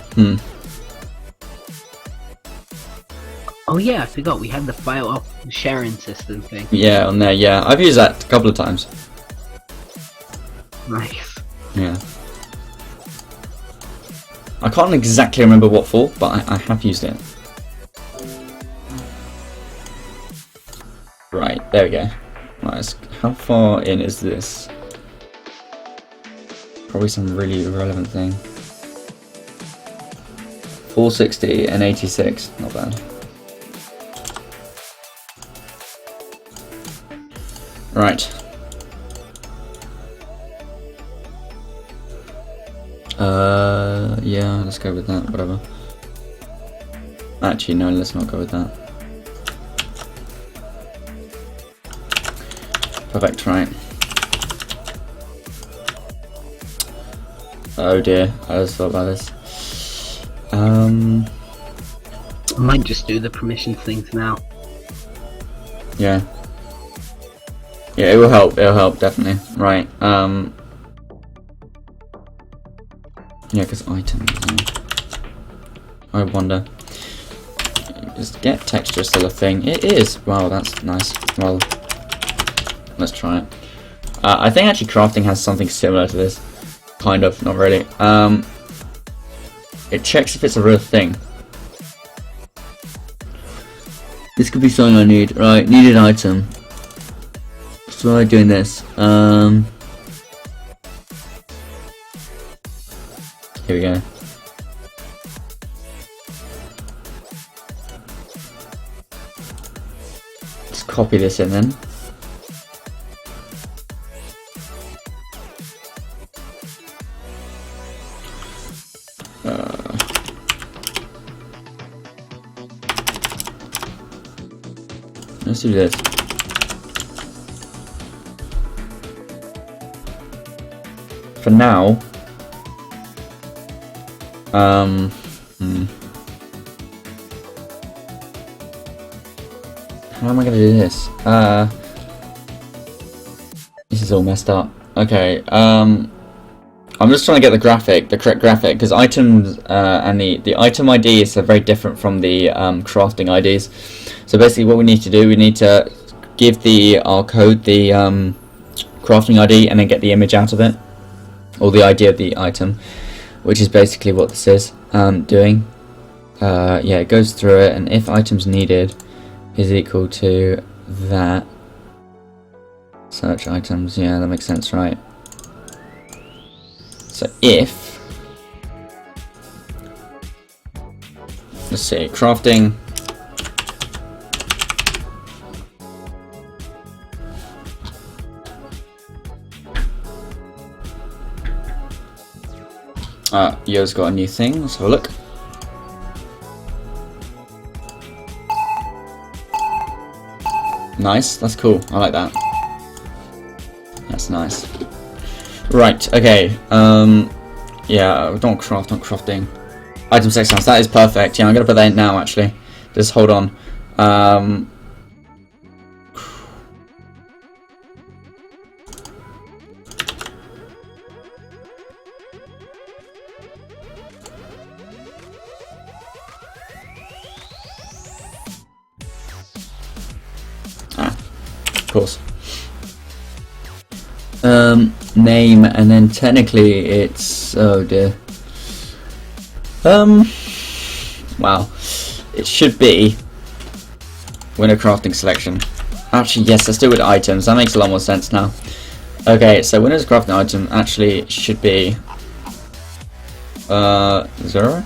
Oh yeah, I forgot we had the file up sharing system thing. Yeah, on there. Yeah, I've used that a couple of times. Nice. Yeah. I can't exactly remember what for, but I have used it. Right, there we go. Right, how far in is this? Probably some really irrelevant thing. 460 and 86, not bad. Right. Yeah, let's go with that, whatever. Actually, no, let's not go with that. Perfect, right. Oh dear, I just thought about this. I might just do the permission things now. Yeah. Yeah, it'll help, definitely. Right, yeah, because items, I wonder. Is get texture still a thing? It is! Wow, that's nice. Well, let's try it. I think actually crafting has something similar to this. Kind of, not really. It checks if it's a real thing. This could be something I need. Right, needed item. So I'm doing this. Here we go. Let's copy this in then. Let's do this. For now, how am I gonna do this? This is all messed up. Okay, I'm just trying to get the correct graphic, because items and the item ID is very different from the crafting IDs. So basically, what we need to do, we need to give our code the crafting ID, and then get the image out of it, or the ID of the item, which is basically what this is doing. Yeah, it goes through it, and if items needed is equal to that, search items, yeah, that makes sense, right? So if, let's see, crafting, Yo's got a new thing, let's have a look. Nice, that's cool. I like that. That's nice. Right, okay. Yeah, don't crafting. Item sex sounds, that is perfect. Yeah, I'm gonna put that in now actually. Just hold on. Of course. Name, and then technically it's, oh dear. Wow. It should be winner crafting selection. Actually, yes, let's do it with items. That makes a lot more sense now. Okay, so winner's crafting item actually should be 0.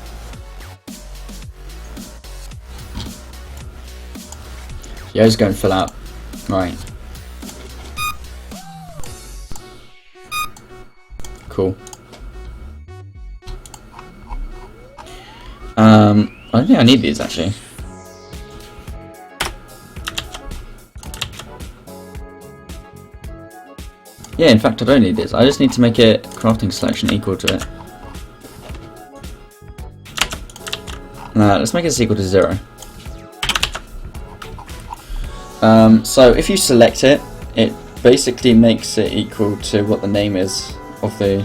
Yo's going fill out. Right. Cool. I don't think I need these actually. Yeah, in fact I don't need this. I just need to make it crafting selection equal to it. Let's make it equal to 0. So if you select it, it basically makes it equal to what the name is of the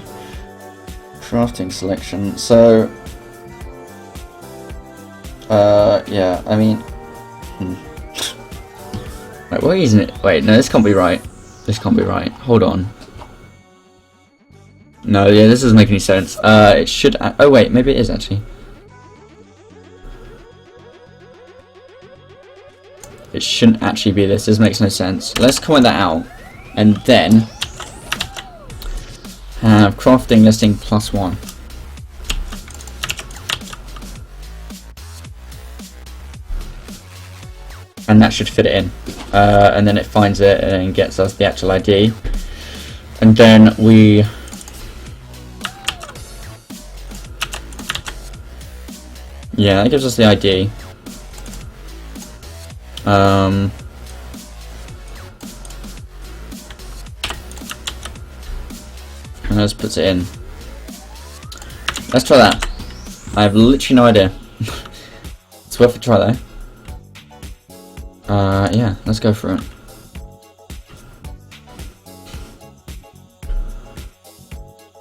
crafting selection. So yeah, I mean, Wait, why isn't it? Wait, no, this can't be right. This can't be right. Hold on. No, yeah, this doesn't make any sense. It should. Oh wait, maybe it is actually. It shouldn't actually be this. This makes no sense. Let's comment that out, and then have crafting listing +1. And that should fit it in. And then it finds it and gets us the actual ID. And then we yeah, that gives us the ID. And let's put it in. Let's try that. I have literally no idea. It's worth a try though. Yeah, let's go for it.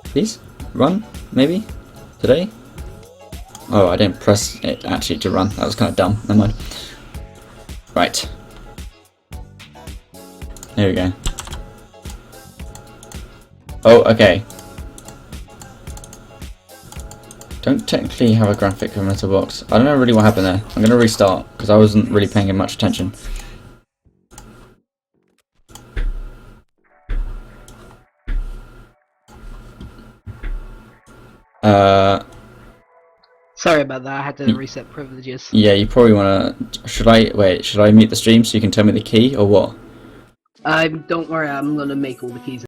Please? Run? Maybe? Today? Oh, I didn't press it actually to run. That was kind of dumb. Never mind. Right. There we go. Oh, okay. Don't technically have a graphic of metal box. I don't know really what happened there. I'm going to restart because I wasn't really paying much attention. Sorry about that, I had to reset privileges. Yeah, you probably want to... Should I mute the stream so you can tell me the key or what? Don't worry, I'm gonna make all the keys